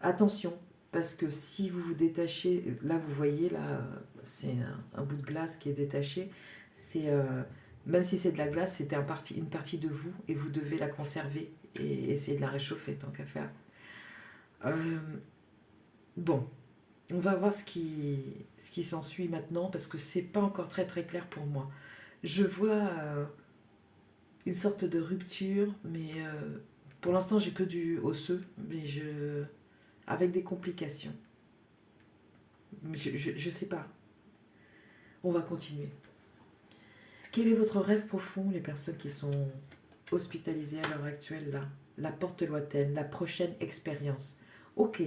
A: Attention, parce que si vous vous détachez, là vous voyez, là c'est un bout de glace qui est détaché, c'est même si c'est de la glace, c'était une partie de vous et vous devez la conserver et essayer de la réchauffer tant qu'à faire. Euh, bon, on va voir ce qui s'ensuit maintenant parce que c'est pas encore très très clair pour moi. Je vois une sorte de rupture, mais pour l'instant j'ai que du osseux, mais avec des complications. Je sais pas. On va continuer. Quel est votre rêve profond, les personnes qui sont hospitalisées à l'heure actuelle, là? La porte lointaine, la prochaine expérience. Ok,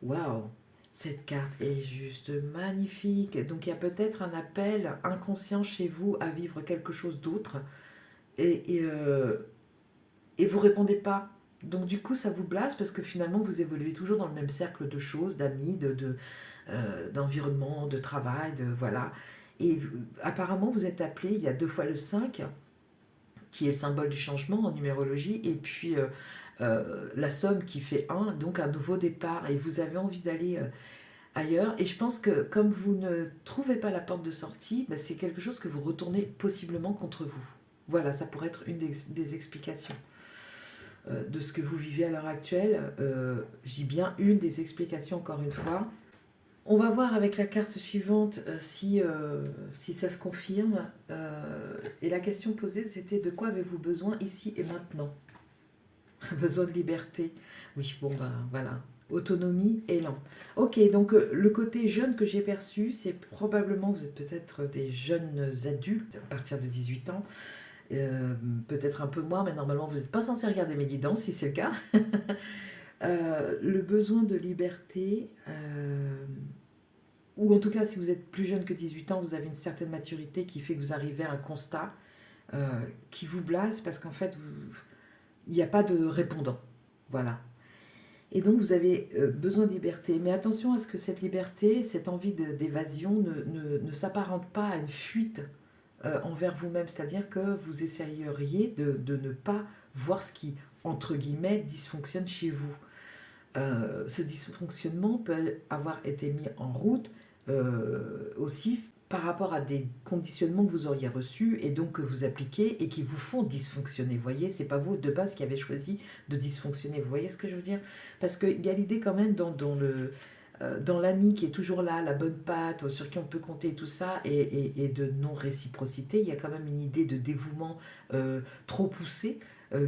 A: waouh, cette carte est juste magnifique. Donc il y a peut-être un appel inconscient chez vous à vivre quelque chose d'autre et vous répondez pas. Donc du coup ça vous blase parce que finalement vous évoluez toujours dans le même cercle de choses, d'amis, d'environnement, de travail, voilà. Et apparemment, vous êtes appelé, il y a 2 fois le 5 qui est le symbole du changement en numérologie, et puis la somme qui fait un, donc un nouveau départ, et vous avez envie d'aller ailleurs. Et je pense que comme vous ne trouvez pas la porte de sortie, bah, c'est quelque chose que vous retournez possiblement contre vous. Voilà, ça pourrait être une des explications de ce que vous vivez à l'heure actuelle. Je dis bien une des explications, encore une fois. On va voir avec la carte suivante si ça se confirme. Et la question posée, c'était de quoi avez-vous besoin ici et maintenant? Besoin de liberté. Oui, bon, ben voilà. Autonomie, élan. Ok, donc le côté jeune que j'ai perçu, c'est probablement, vous êtes peut-être des jeunes adultes à partir de 18 ans, peut-être un peu moins, mais normalement vous n'êtes pas censé regarder mes guidances si c'est le cas. Le besoin de liberté, ou en tout cas, si vous êtes plus jeune que 18 ans, vous avez une certaine maturité qui fait que vous arrivez à un constat qui vous blase parce qu'en fait, il n'y a pas de répondant. Voilà. Et donc, vous avez besoin de liberté. Mais attention à ce que cette liberté, cette envie d'évasion ne s'apparente pas à une fuite envers vous-même. C'est-à-dire que vous essayeriez de ne pas voir ce qui, entre guillemets, dysfonctionne chez vous. Ce dysfonctionnement peut avoir été mis en route aussi par rapport à des conditionnements que vous auriez reçus et donc que vous appliquez et qui vous font dysfonctionner. Vous voyez, c'est pas vous de base qui avez choisi de dysfonctionner. Vous voyez ce que je veux dire? Parce qu'il y a l'idée quand même dans l'ami qui est toujours là, la bonne patte, sur qui on peut compter, tout ça, et de non-réciprocité, il y a quand même une idée de dévouement trop poussée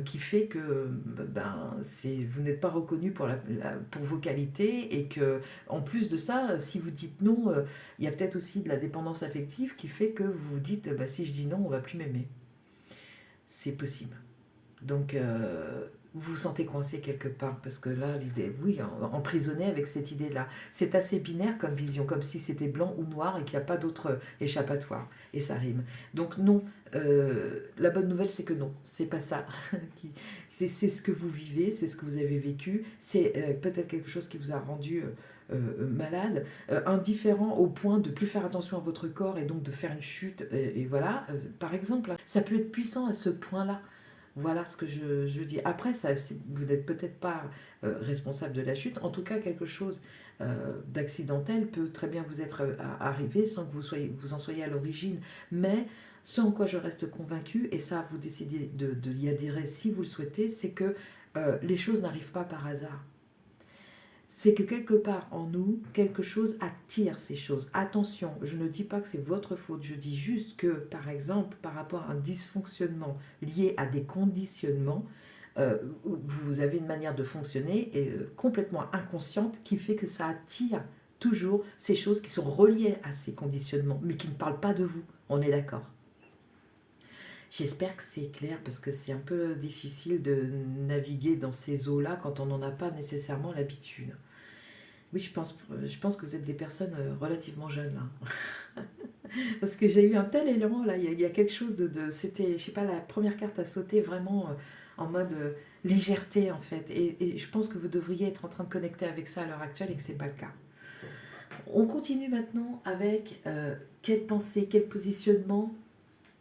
A: qui fait que ben, vous n'êtes pas reconnu pour vos qualités, et que en plus de ça, si vous dites non, il y a peut-être aussi de la dépendance affective qui fait que vous vous dites bah, si je dis non, on va plus m'aimer. C'est possible. Donc, vous vous sentez coincé quelque part, parce que là, l'idée, oui, emprisonné avec cette idée-là. C'est assez binaire comme vision, comme si c'était blanc ou noir et qu'il n'y a pas d'autre échappatoire. Et ça rime. Donc non, la bonne nouvelle, c'est que non, c'est pas ça. C'est ce que vous vivez, c'est ce que vous avez vécu, c'est peut-être quelque chose qui vous a rendu malade, indifférent au point de plus faire attention à votre corps et donc de faire une chute, et voilà, par exemple, ça peut être puissant à ce point-là. Voilà ce que je dis. Après, vous n'êtes peut-être pas responsable de la chute. En tout cas, quelque chose d'accidentel peut très bien vous être arrivé sans que vous en soyez à l'origine. Mais ce en quoi je reste convaincue, et ça, vous décidez de y adhérer si vous le souhaitez, c'est que les choses n'arrivent pas par hasard. C'est que quelque part en nous, quelque chose attire ces choses. Attention, je ne dis pas que c'est votre faute, je dis juste que, par exemple, par rapport à un dysfonctionnement lié à des conditionnements, vous avez une manière de fonctionner complètement inconsciente qui fait que ça attire toujours ces choses qui sont reliées à ces conditionnements, mais qui ne parlent pas de vous. On est d'accord? J'espère que c'est clair parce que c'est un peu difficile de naviguer dans ces eaux-là quand on n'en a pas nécessairement l'habitude. Oui, je pense que vous êtes des personnes relativement jeunes là. Parce que j'ai eu un tel élan là, il y a quelque chose c'était, je sais pas, la première carte a sauté vraiment en mode légèreté en fait. Et je pense que vous devriez être en train de connecter avec ça à l'heure actuelle et que c'est pas le cas. On continue maintenant avec quelle pensée, quel positionnement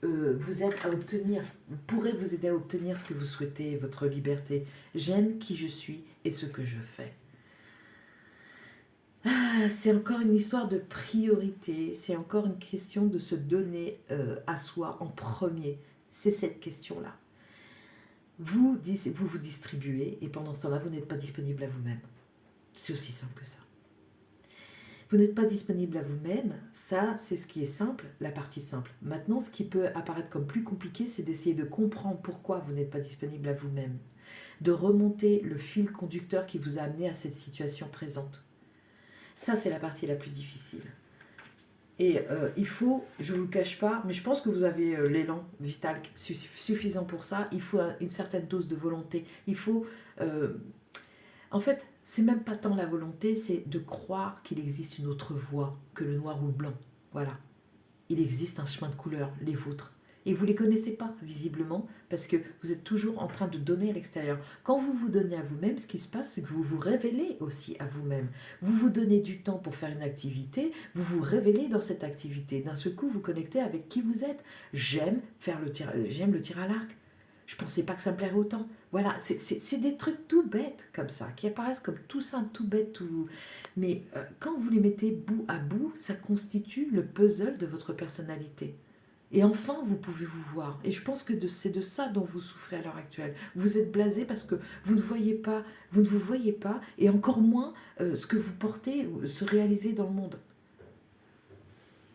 A: vous êtes à obtenir, pourrait vous aider à obtenir ce que vous souhaitez, votre liberté. J'aime qui je suis et ce que je fais. Ah, c'est encore une histoire de priorité, c'est encore une question de se donner à soi en premier. C'est cette question-là. Vous distribuez et pendant ce temps-là, vous n'êtes pas disponible à vous-même. C'est aussi simple que ça. Vous n'êtes pas disponible à vous-même, ça c'est ce qui est simple, la partie simple. Maintenant, ce qui peut apparaître comme plus compliqué, c'est d'essayer de comprendre pourquoi vous n'êtes pas disponible à vous-même. De remonter le fil conducteur qui vous a amené à cette situation présente. Ça, c'est la partie la plus difficile. Et il faut, je ne vous le cache pas, mais je pense que vous avez l'élan vital suffisant pour ça. Il faut une certaine dose de volonté. Il faut... en fait, c'est même pas tant la volonté, c'est de croire qu'il existe une autre voie que le noir ou le blanc. Voilà. Il existe un chemin de couleur, les vôtres. Et vous ne les connaissez pas, visiblement, parce que vous êtes toujours en train de donner à l'extérieur. Quand vous vous donnez à vous-même, ce qui se passe, c'est que vous vous révélez aussi à vous-même. Vous vous donnez du temps pour faire une activité, vous vous révélez dans cette activité. D'un seul coup, vous connectez avec qui vous êtes. J'aime le tir à l'arc. Je ne pensais pas que ça me plairait autant. Voilà, c'est des trucs tout bêtes comme ça, qui apparaissent comme tout simple, tout bête, tout... Mais quand vous les mettez bout à bout, ça constitue le puzzle de votre personnalité. Et enfin, vous pouvez vous voir. Et je pense que c'est de ça dont vous souffrez à l'heure actuelle. Vous êtes blasé parce que vous ne voyez pas, vous ne vous voyez pas, et encore moins ce que vous portez se réaliser dans le monde.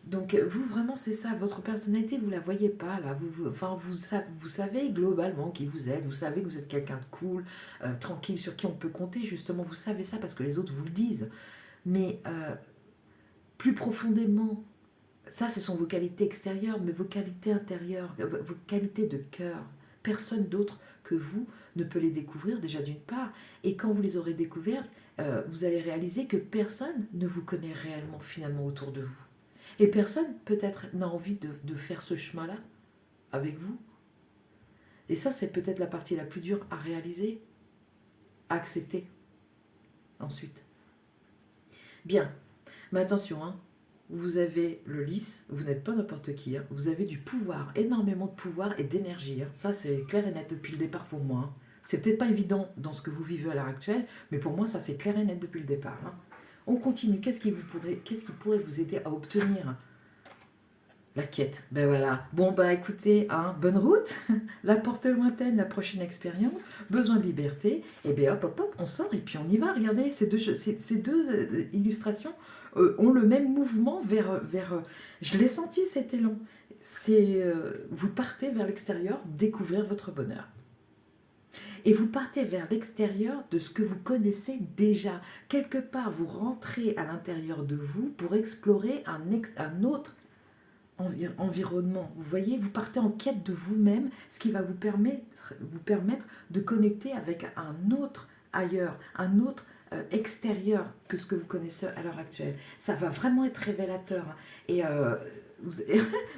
A: Donc vous, vraiment, c'est ça, votre personnalité, vous ne la voyez pas, là. Vous savez globalement qui vous êtes, vous savez que vous êtes quelqu'un de cool, tranquille, sur qui on peut compter, justement, vous savez ça parce que les autres vous le disent. Mais plus profondément, ça, ce sont vos qualités extérieures, mais vos qualités intérieures, vos qualités de cœur. Personne d'autre que vous ne peut les découvrir, déjà d'une part. Et quand vous les aurez découvertes, vous allez réaliser que personne ne vous connaît réellement, finalement, autour de vous. Et personne, peut-être, n'a envie de faire ce chemin-là avec vous. Et ça, c'est peut-être la partie la plus dure à réaliser, à accepter ensuite. Bien, mais attention, hein. Vous avez le lys, vous n'êtes pas n'importe qui, hein. Vous avez du pouvoir, énormément de pouvoir et d'énergie. Hein. Ça, c'est clair et net depuis le départ pour moi. Hein. C'est peut-être pas évident dans ce que vous vivez à l'heure actuelle, mais pour moi, ça, c'est clair et net depuis le départ. Hein. On continue. Qu'est-ce qui pourrait vous aider à obtenir la quête? Ben voilà. Bon, bah écoutez, hein, bonne route. La porte lointaine, la prochaine expérience. Besoin de liberté. Et bien hop, hop, hop, on sort et puis on y va. Regardez, ces deux illustrations ont le même mouvement vers je l'ai senti cet élan. Vous partez vers l'extérieur, découvrir votre bonheur. Et vous partez vers l'extérieur de ce que vous connaissez déjà. Quelque part, vous rentrez à l'intérieur de vous pour explorer un autre environnement. Vous voyez, vous partez en quête de vous-même, ce qui va vous permettre de connecter avec un autre ailleurs, un autre extérieur que ce que vous connaissez à l'heure actuelle. Ça va vraiment être révélateur. Et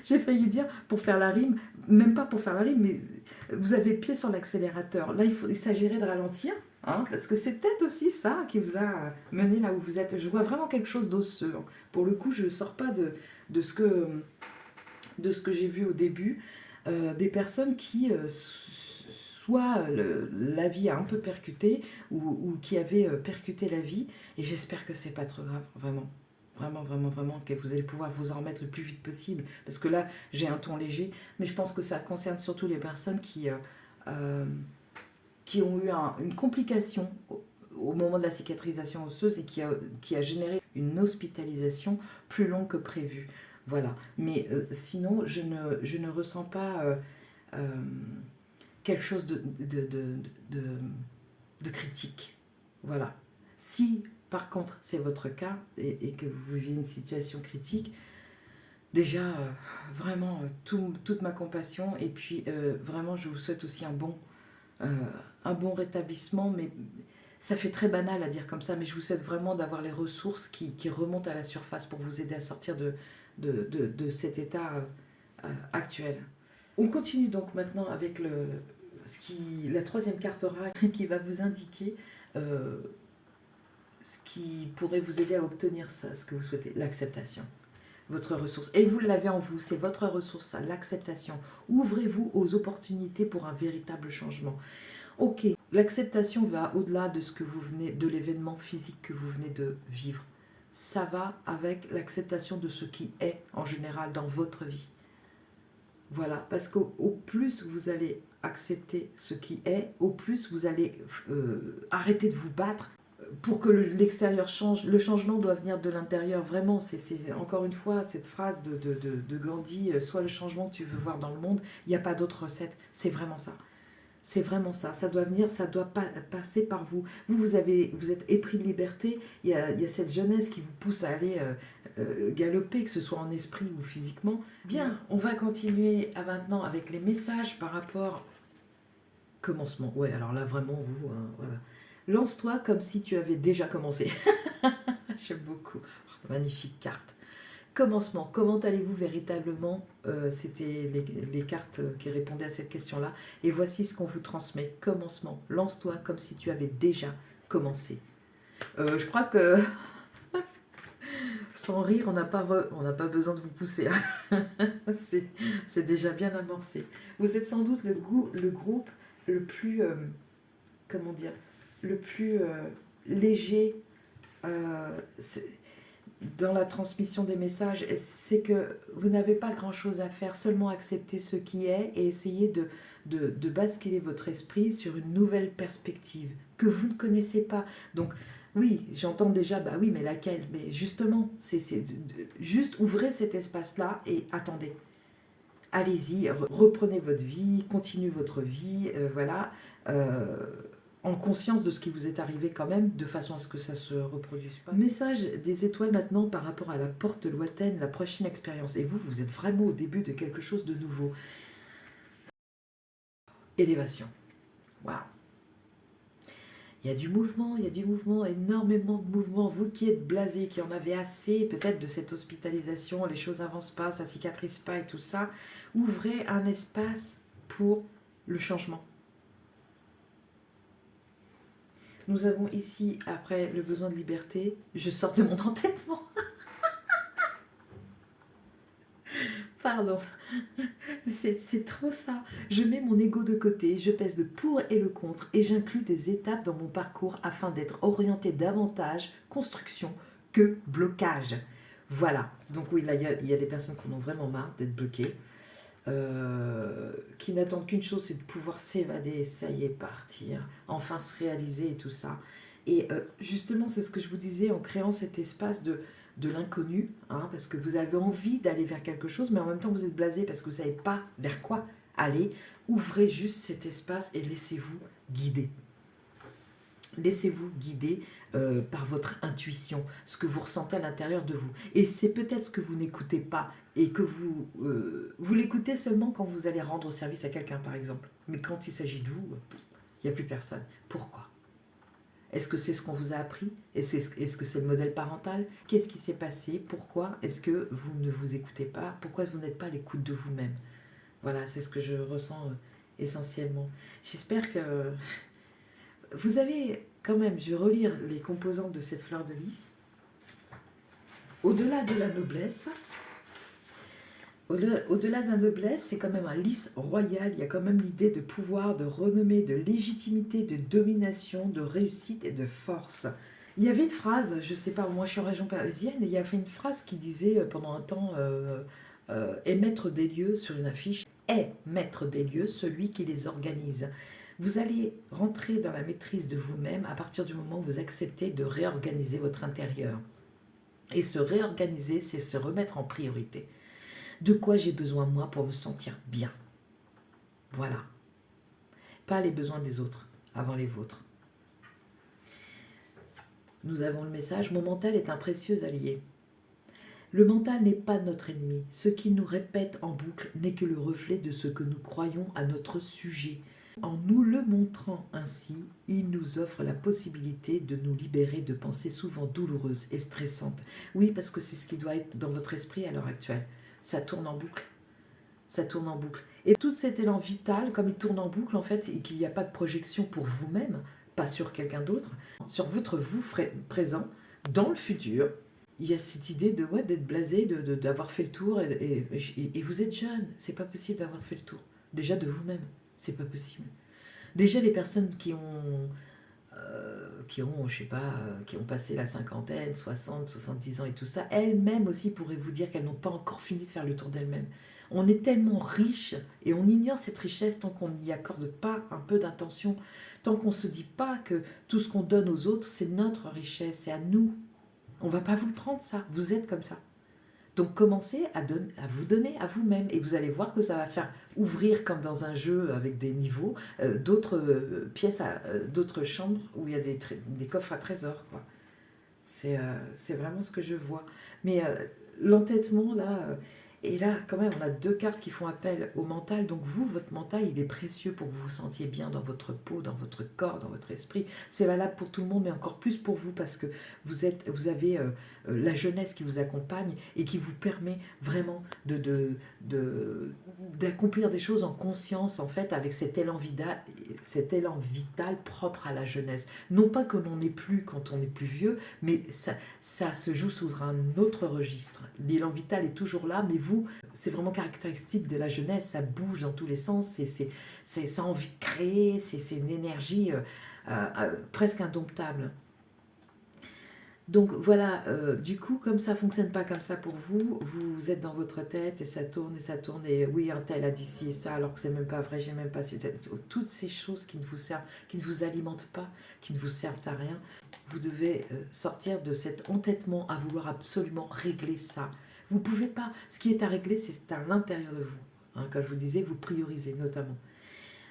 A: j'ai failli dire, pour faire la rime, même pas pour faire la rime, mais vous avez pied sur l'accélérateur. Là, il s'agirait de ralentir, hein, parce que c'est peut-être aussi ça qui vous a mené là où vous êtes. Je vois vraiment quelque chose d'osseux. Pour le coup, je ne sors pas de ce que j'ai vu au début, des personnes qui, soit la vie a un peu percuté, ou qui avaient percuté la vie, et j'espère que c'est pas trop grave, vraiment. Vraiment, vraiment, vraiment, que vous allez pouvoir vous en remettre le plus vite possible. Parce que là, j'ai un ton léger, mais je pense que ça concerne surtout les personnes qui ont eu une complication au moment de la cicatrisation osseuse et qui a généré une hospitalisation plus longue que prévu. Voilà. Mais sinon, je ne ressens pas quelque chose de critique. Voilà. Si, par contre, c'est votre cas et que vous vivez une situation critique, Déjà, vraiment, toute ma compassion. Et puis, vraiment, je vous souhaite aussi un bon rétablissement. Mais ça fait très banal à dire comme ça, mais je vous souhaite vraiment d'avoir les ressources qui remontent à la surface pour vous aider à sortir de cet état actuel. On continue donc maintenant avec la troisième carte oracle qui va vous indiquer euh, ce qui pourrait vous aider à obtenir ça, ce que vous souhaitez, l'acceptation, votre ressource. Et vous l'avez en vous, c'est votre ressource, ça, l'acceptation. Ouvrez-vous aux opportunités pour un véritable changement. Ok, l'acceptation va au-delà de ce que vous venez, de l'événement physique que vous venez de vivre. Ça va avec l'acceptation de ce qui est en général dans votre vie. Voilà, parce qu'au plus vous allez accepter ce qui est, au plus vous allez arrêter de vous battre pour que l'extérieur change. Le changement doit venir de l'intérieur, vraiment. C'est encore une fois cette phrase de Gandhi, soit le changement que tu veux voir dans le monde, il n'y a pas d'autre recette. C'est vraiment ça. C'est vraiment ça. Ça doit venir, ça doit passer par vous. Vous êtes épris de liberté. Il y a cette jeunesse qui vous pousse à aller galoper, que ce soit en esprit ou physiquement. Bien, on va continuer maintenant avec les messages par rapport... Commencement. Ouais, alors là, vraiment, vous, hein, voilà. Lance-toi comme si tu avais déjà commencé. J'aime beaucoup. Oh, magnifique carte. Commencement. Comment allez-vous véritablement? C'était les cartes qui répondaient à cette question-là. Et voici ce qu'on vous transmet. Commencement. Lance-toi comme si tu avais déjà commencé. Je crois que sans rire, on n'a pas besoin de vous pousser. C'est déjà bien amorcé. Vous êtes sans doute le groupe le plus, comment dire, le plus léger dans la transmission des messages. C'est que vous n'avez pas grand-chose à faire, seulement accepter ce qui est et essayer de basculer votre esprit sur une nouvelle perspective que vous ne connaissez pas. Donc, oui, j'entends déjà, bah oui, mais laquelle? Mais justement, c'est juste ouvrez cet espace-là et attendez. Allez-y, reprenez votre vie, continuez votre vie, voilà, en conscience de ce qui vous est arrivé quand même, de façon à ce que ça se reproduise pas. Message des étoiles maintenant par rapport à la porte lointaine, la prochaine expérience. Et vous, vous êtes vraiment au début de quelque chose de nouveau. Élévation. Waouh. Il y a du mouvement, énormément de mouvement. Vous qui êtes blasé, qui en avez assez peut-être de cette hospitalisation, les choses n'avancent pas, ça cicatrise pas et tout ça, ouvrez un espace pour le changement. Nous avons ici, après le besoin de liberté, je sors de mon entêtement. Pardon, c'est trop ça. Je mets mon ego de côté, je pèse le pour et le contre et j'inclus des étapes dans mon parcours afin d'être orienté davantage construction que blocage. Voilà, donc oui, là il y a des personnes qui en ont vraiment marre d'être bloquées, qui n'attendent qu'une chose, c'est de pouvoir s'évader, ça y est, partir, enfin se réaliser et tout ça. Et justement, c'est ce que je vous disais en créant cet espace de l'inconnu, hein, parce que vous avez envie d'aller vers quelque chose, mais en même temps vous êtes blasé parce que vous ne savez pas vers quoi aller. Ouvrez juste cet espace et laissez-vous guider. Laissez-vous guider par votre intuition, ce que vous ressentez à l'intérieur de vous. Et c'est peut-être ce que vous n'écoutez pas et que vous l'écoutez seulement quand vous allez rendre service à quelqu'un, par exemple. Mais quand il s'agit de vous, il n'y a plus personne. Pourquoi? Est-ce que c'est ce qu'on vous a appris? Est-ce que c'est le modèle parental? Qu'est-ce qui s'est passé? Pourquoi est-ce que vous ne vous écoutez pas? Pourquoi vous n'êtes pas à l'écoute de vous-même? Voilà, c'est ce que je ressens essentiellement. J'espère que vous avez quand même, je vais relire les composantes de cette fleur de lys. Au-delà de la noblesse, au-delà de la noblesse, c'est quand même un lys royal. Il y a quand même l'idée de pouvoir, de renommée, de légitimité, de domination, de réussite et de force. Il y avait une phrase, je ne sais pas, moi je suis en région parisienne, et il y avait une phrase qui disait pendant un temps est maître des lieux sur une affiche, est maître des lieux celui qui les organise. Vous allez rentrer dans la maîtrise de vous-même à partir du moment où vous acceptez de réorganiser votre intérieur. Et se réorganiser, c'est se remettre en priorité. De quoi j'ai besoin moi pour me sentir bien? Voilà. Pas les besoins des autres avant les vôtres. Nous avons le message, mon mental est un précieux allié. Le mental n'est pas notre ennemi. Ce qu'il nous répète en boucle n'est que le reflet de ce que nous croyons à notre sujet. En nous le montrant ainsi, il nous offre la possibilité de nous libérer de pensées souvent douloureuses et stressantes. Oui, parce que c'est ce qui doit être dans votre esprit à l'heure actuelle. Ça tourne en boucle. Ça tourne en boucle. Et tout cet élan vital, comme il tourne en boucle en fait, et qu'il n'y a pas de projection pour vous-même, pas sur quelqu'un d'autre, sur votre vous présent, dans le futur, il y a cette idée de d'être blasé, d'avoir fait le tour, et vous êtes jeune, c'est pas possible d'avoir fait le tour. Déjà de vous-même, c'est pas possible. Déjà les personnes je sais pas, qui ont passé la cinquantaine, 60, 70 ans et tout ça, elles-mêmes aussi pourraient vous dire qu'elles n'ont pas encore fini de faire le tour d'elles-mêmes. On est tellement riche et on ignore cette richesse tant qu'on n'y accorde pas un peu d'attention, tant qu'on ne se dit pas que tout ce qu'on donne aux autres, c'est notre richesse, c'est à nous. On ne va pas vous le prendre ça, vous êtes comme ça. Donc commencez à vous donner à vous-même et vous allez voir que ça va faire ouvrir comme dans un jeu avec des niveaux, d'autres pièces, d'autres chambres où il y a des coffres à trésors, quoi. C'est vraiment ce que je vois. Mais l'entêtement là, et là quand même on a deux cartes qui font appel au mental. Donc vous, votre mental, il est précieux pour que vous vous sentiez bien dans votre peau, dans votre corps, dans votre esprit. C'est valable pour tout le monde, mais encore plus pour vous parce que vous avez la jeunesse qui vous accompagne et qui vous permet vraiment d'accomplir des choses en conscience en fait avec cet élan vital propre à la jeunesse. Non pas que l'on n'est plus quand on est plus vieux, mais ça se joue sous un autre registre. L'élan vital est toujours là, mais vous, c'est vraiment caractéristique de la jeunesse, ça bouge dans tous les sens, ça a envie de créer, c'est une énergie presque indomptable. Donc voilà, du coup, comme ça ne fonctionne pas comme ça pour vous, vous êtes dans votre tête et ça tourne, et oui, un tel a dit ci et ça, alors que c'est même pas vrai, j'ai même pas toutes ces choses qui ne vous servent, qui ne vous alimentent pas, qui ne vous servent à rien. Vous devez sortir de cet entêtement à vouloir absolument régler ça. Vous ne pouvez pas, ce qui est à régler, c'est à l'intérieur de vous. Hein, comme je vous disais, vous priorisez notamment.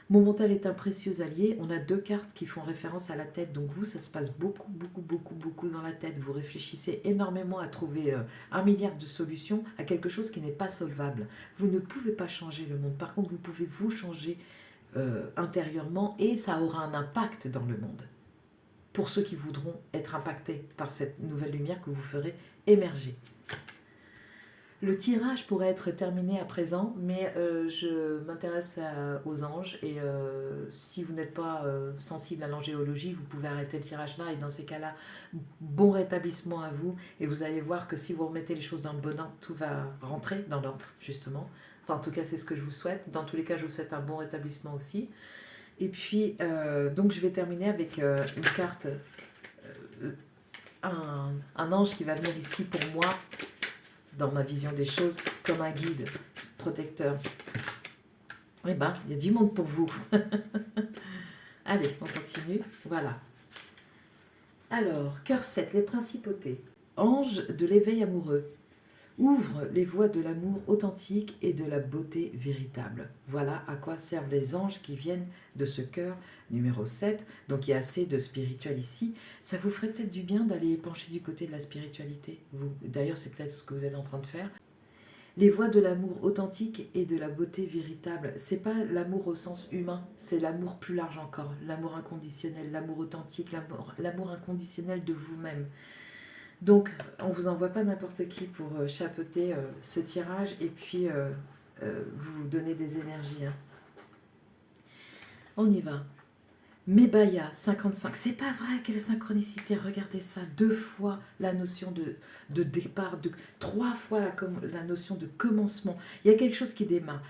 A: Mon mental est un précieux allié. On a deux cartes qui font référence à la tête. Donc vous, ça se passe beaucoup, beaucoup, beaucoup, beaucoup dans la tête. Vous réfléchissez énormément à trouver 1 milliard de solutions à quelque chose qui n'est pas solvable. Vous ne pouvez pas changer le monde. Par contre, vous pouvez vous changer intérieurement et ça aura un impact dans le monde. Pour ceux qui voudront être impactés par cette nouvelle lumière que vous ferez émerger. Le tirage pourrait être terminé à présent, mais je m'intéresse aux anges et si vous n'êtes pas sensible à l'angéologie, vous pouvez arrêter le tirage là et dans ces cas-là, bon rétablissement à vous et vous allez voir que si vous remettez les choses dans le bon ordre, tout va rentrer dans l'ordre justement. Enfin en tout cas c'est ce que je vous souhaite. Dans tous les cas je vous souhaite un bon rétablissement aussi. Et puis donc je vais terminer avec une carte, un ange qui va venir ici pour moi dans ma vision des choses, comme un guide protecteur. Eh ben, il y a du monde pour vous. Allez, on continue. Voilà. Alors, cœur 7, les principautés. Ange de l'éveil amoureux. Ouvre les voies de l'amour authentique et de la beauté véritable. Voilà à quoi servent les anges qui viennent de ce cœur numéro 7. Donc il y a assez de spirituel ici. Ça vous ferait peut-être du bien d'aller pencher du côté de la spiritualité. D'ailleurs, c'est peut-être ce que vous êtes en train de faire. Les voies de l'amour authentique et de la beauté véritable, c'est pas l'amour au sens humain, c'est l'amour plus large encore, l'amour inconditionnel, l'amour authentique, l'amour inconditionnel de vous-même. Donc, on ne vous envoie pas n'importe qui pour chapeauter ce tirage et puis vous donner des énergies. Hein. On y va. Mebaya, 55. C'est pas vrai, quelle synchronicité. Regardez ça, 2 fois la notion de départ, 3 fois la notion de commencement. Il y a quelque chose qui démarre.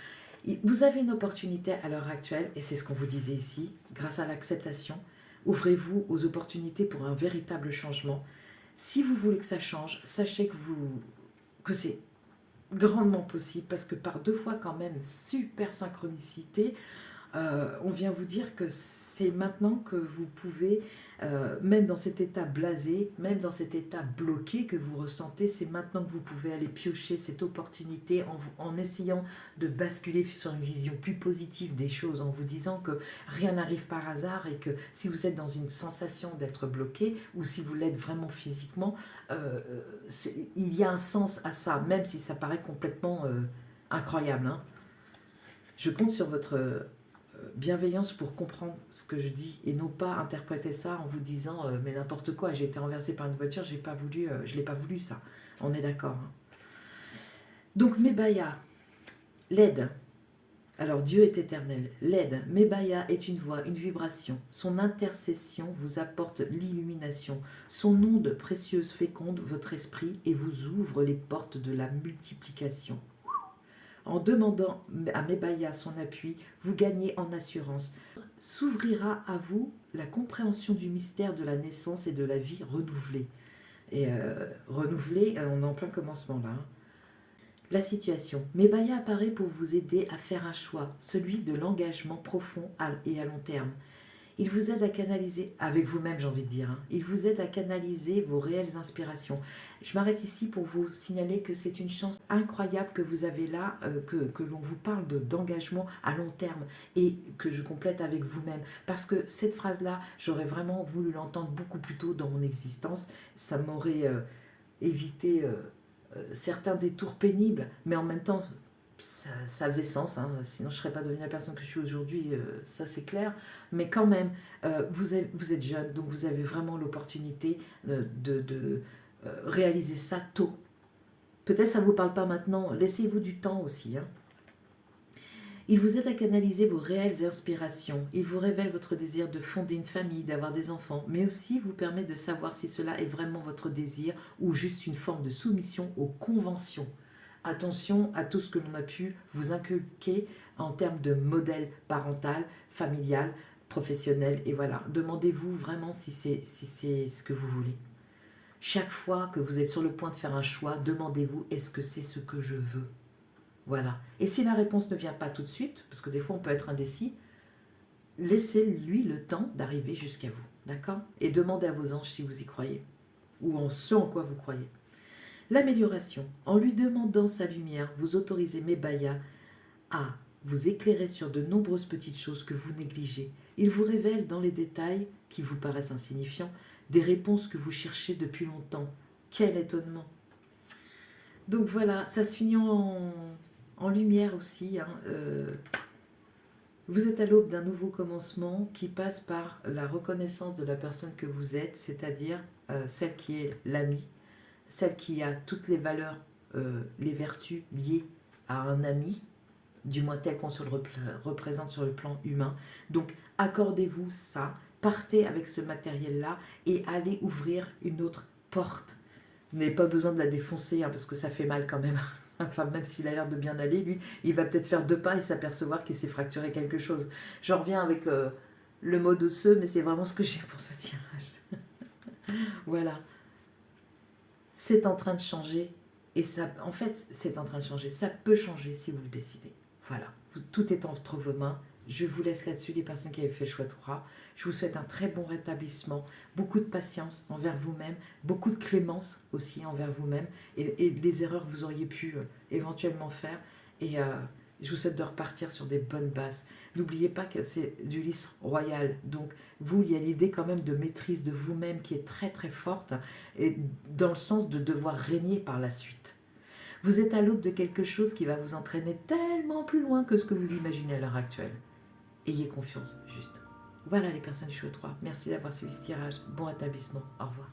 A: Vous avez une opportunité à l'heure actuelle, et c'est ce qu'on vous disait ici, grâce à l'acceptation. Ouvrez-vous aux opportunités pour un véritable changement. Si vous voulez que ça change, sachez que c'est grandement possible parce que par 2 fois quand même, super synchronicité, On vient vous dire que c'est maintenant que vous pouvez, même dans cet état blasé, même dans cet état bloqué que vous ressentez, c'est maintenant que vous pouvez aller piocher cette opportunité en essayant de basculer sur une vision plus positive des choses, en vous disant que rien n'arrive par hasard et que si vous êtes dans une sensation d'être bloqué ou si vous l'êtes vraiment physiquement, il y a un sens à ça, même si ça paraît complètement incroyable, hein. Je compte sur votre bienveillance pour comprendre ce que je dis et non pas interpréter ça en vous disant mais n'importe quoi, j'ai été renversée par une voiture, j'ai pas voulu, je l'ai pas voulu ça. On est d'accord, hein. Donc Mebaya, l'aide. Alors Dieu est éternel. L'aide, Mebaya est une voix, une vibration. Son intercession vous apporte l'illumination. Son onde précieuse féconde votre esprit et vous ouvre les portes de la multiplication. En demandant à Mebaya son appui, vous gagnez en assurance. S'ouvrira à vous la compréhension du mystère de la naissance et de la vie renouvelée. Et renouvelée, on est en plein commencement là, hein. La situation. Mebaya apparaît pour vous aider à faire un choix, celui de l'engagement profond et à long terme. Il vous aide à canaliser, avec vous-même j'ai envie de dire, hein, il vous aide à canaliser vos réelles inspirations. Je m'arrête ici pour vous signaler que c'est une chance incroyable que vous avez là, que l'on vous parle d'engagement à long terme et que je complète avec vous-même. Parce que cette phrase-là, j'aurais vraiment voulu l'entendre beaucoup plus tôt dans mon existence. Ça m'aurait évité certains détours pénibles, mais en même temps, ça faisait sens, hein, sinon je ne serais pas devenue la personne que je suis aujourd'hui, ça c'est clair. Mais quand même, vous êtes jeune, donc vous avez vraiment l'opportunité de réaliser ça tôt. Peut-être ça ne vous parle pas maintenant, laissez-vous du temps aussi, hein. Il vous aide à canaliser vos réelles inspirations. Il vous révèle votre désir de fonder une famille, d'avoir des enfants, mais aussi vous permet de savoir si cela est vraiment votre désir ou juste une forme de soumission aux conventions. Attention à tout ce que l'on a pu vous inculquer en termes de modèle parental, familial, professionnel. Et voilà, demandez-vous vraiment si c'est ce que vous voulez. Chaque fois que vous êtes sur le point de faire un choix, demandez-vous, est-ce que c'est ce que je veux? Voilà. Et si la réponse ne vient pas tout de suite, parce que des fois on peut être indécis, laissez-lui le temps d'arriver jusqu'à vous. D'accord? Et demandez à vos anges si vous y croyez, ou en ce en quoi vous croyez. L'amélioration. En lui demandant sa lumière, vous autorisez Mebaya à vous éclairer sur de nombreuses petites choses que vous négligez. Il vous révèle dans les détails, qui vous paraissent insignifiants, des réponses que vous cherchez depuis longtemps. Quel étonnement! Donc voilà, ça se finit en lumière aussi, hein. Vous êtes à l'aube d'un nouveau commencement qui passe par la reconnaissance de la personne que vous êtes, c'est-à-dire celle qui est l'ami, celle qui a toutes les valeurs, les vertus liées à un ami, du moins tel qu'on se le représente sur le plan humain. Donc accordez-vous ça, partez avec ce matériel-là et allez ouvrir une autre porte. Vous n'avez pas besoin de la défoncer, hein, parce que ça fait mal quand même. Enfin, même s'il a l'air de bien aller, lui, il va peut-être faire 2 pas et s'apercevoir qu'il s'est fracturé quelque chose. J'en reviens avec le mot osseux, mais c'est vraiment ce que j'ai pour ce tirage. Voilà. C'est en train de changer. Et ça, en fait, c'est en train de changer. Ça peut changer si vous le décidez. Voilà. Tout est entre vos mains. Je vous laisse là-dessus, les personnes qui avaient fait le choix de croire. Je vous souhaite un très bon rétablissement, beaucoup de patience envers vous-même, beaucoup de clémence aussi envers vous-même et des erreurs que vous auriez pu éventuellement faire. Et je vous souhaite de repartir sur des bonnes bases. N'oubliez pas que c'est du lys royal. Donc, vous, il y a l'idée quand même de maîtrise de vous-même qui est très très forte et dans le sens de devoir régner par la suite. Vous êtes à l'aube de quelque chose qui va vous entraîner tellement plus loin que ce que vous imaginez à l'heure actuelle. Ayez confiance, juste. Voilà les personnes du choix 3. Merci d'avoir suivi ce tirage. Bon rétablissement. Au revoir.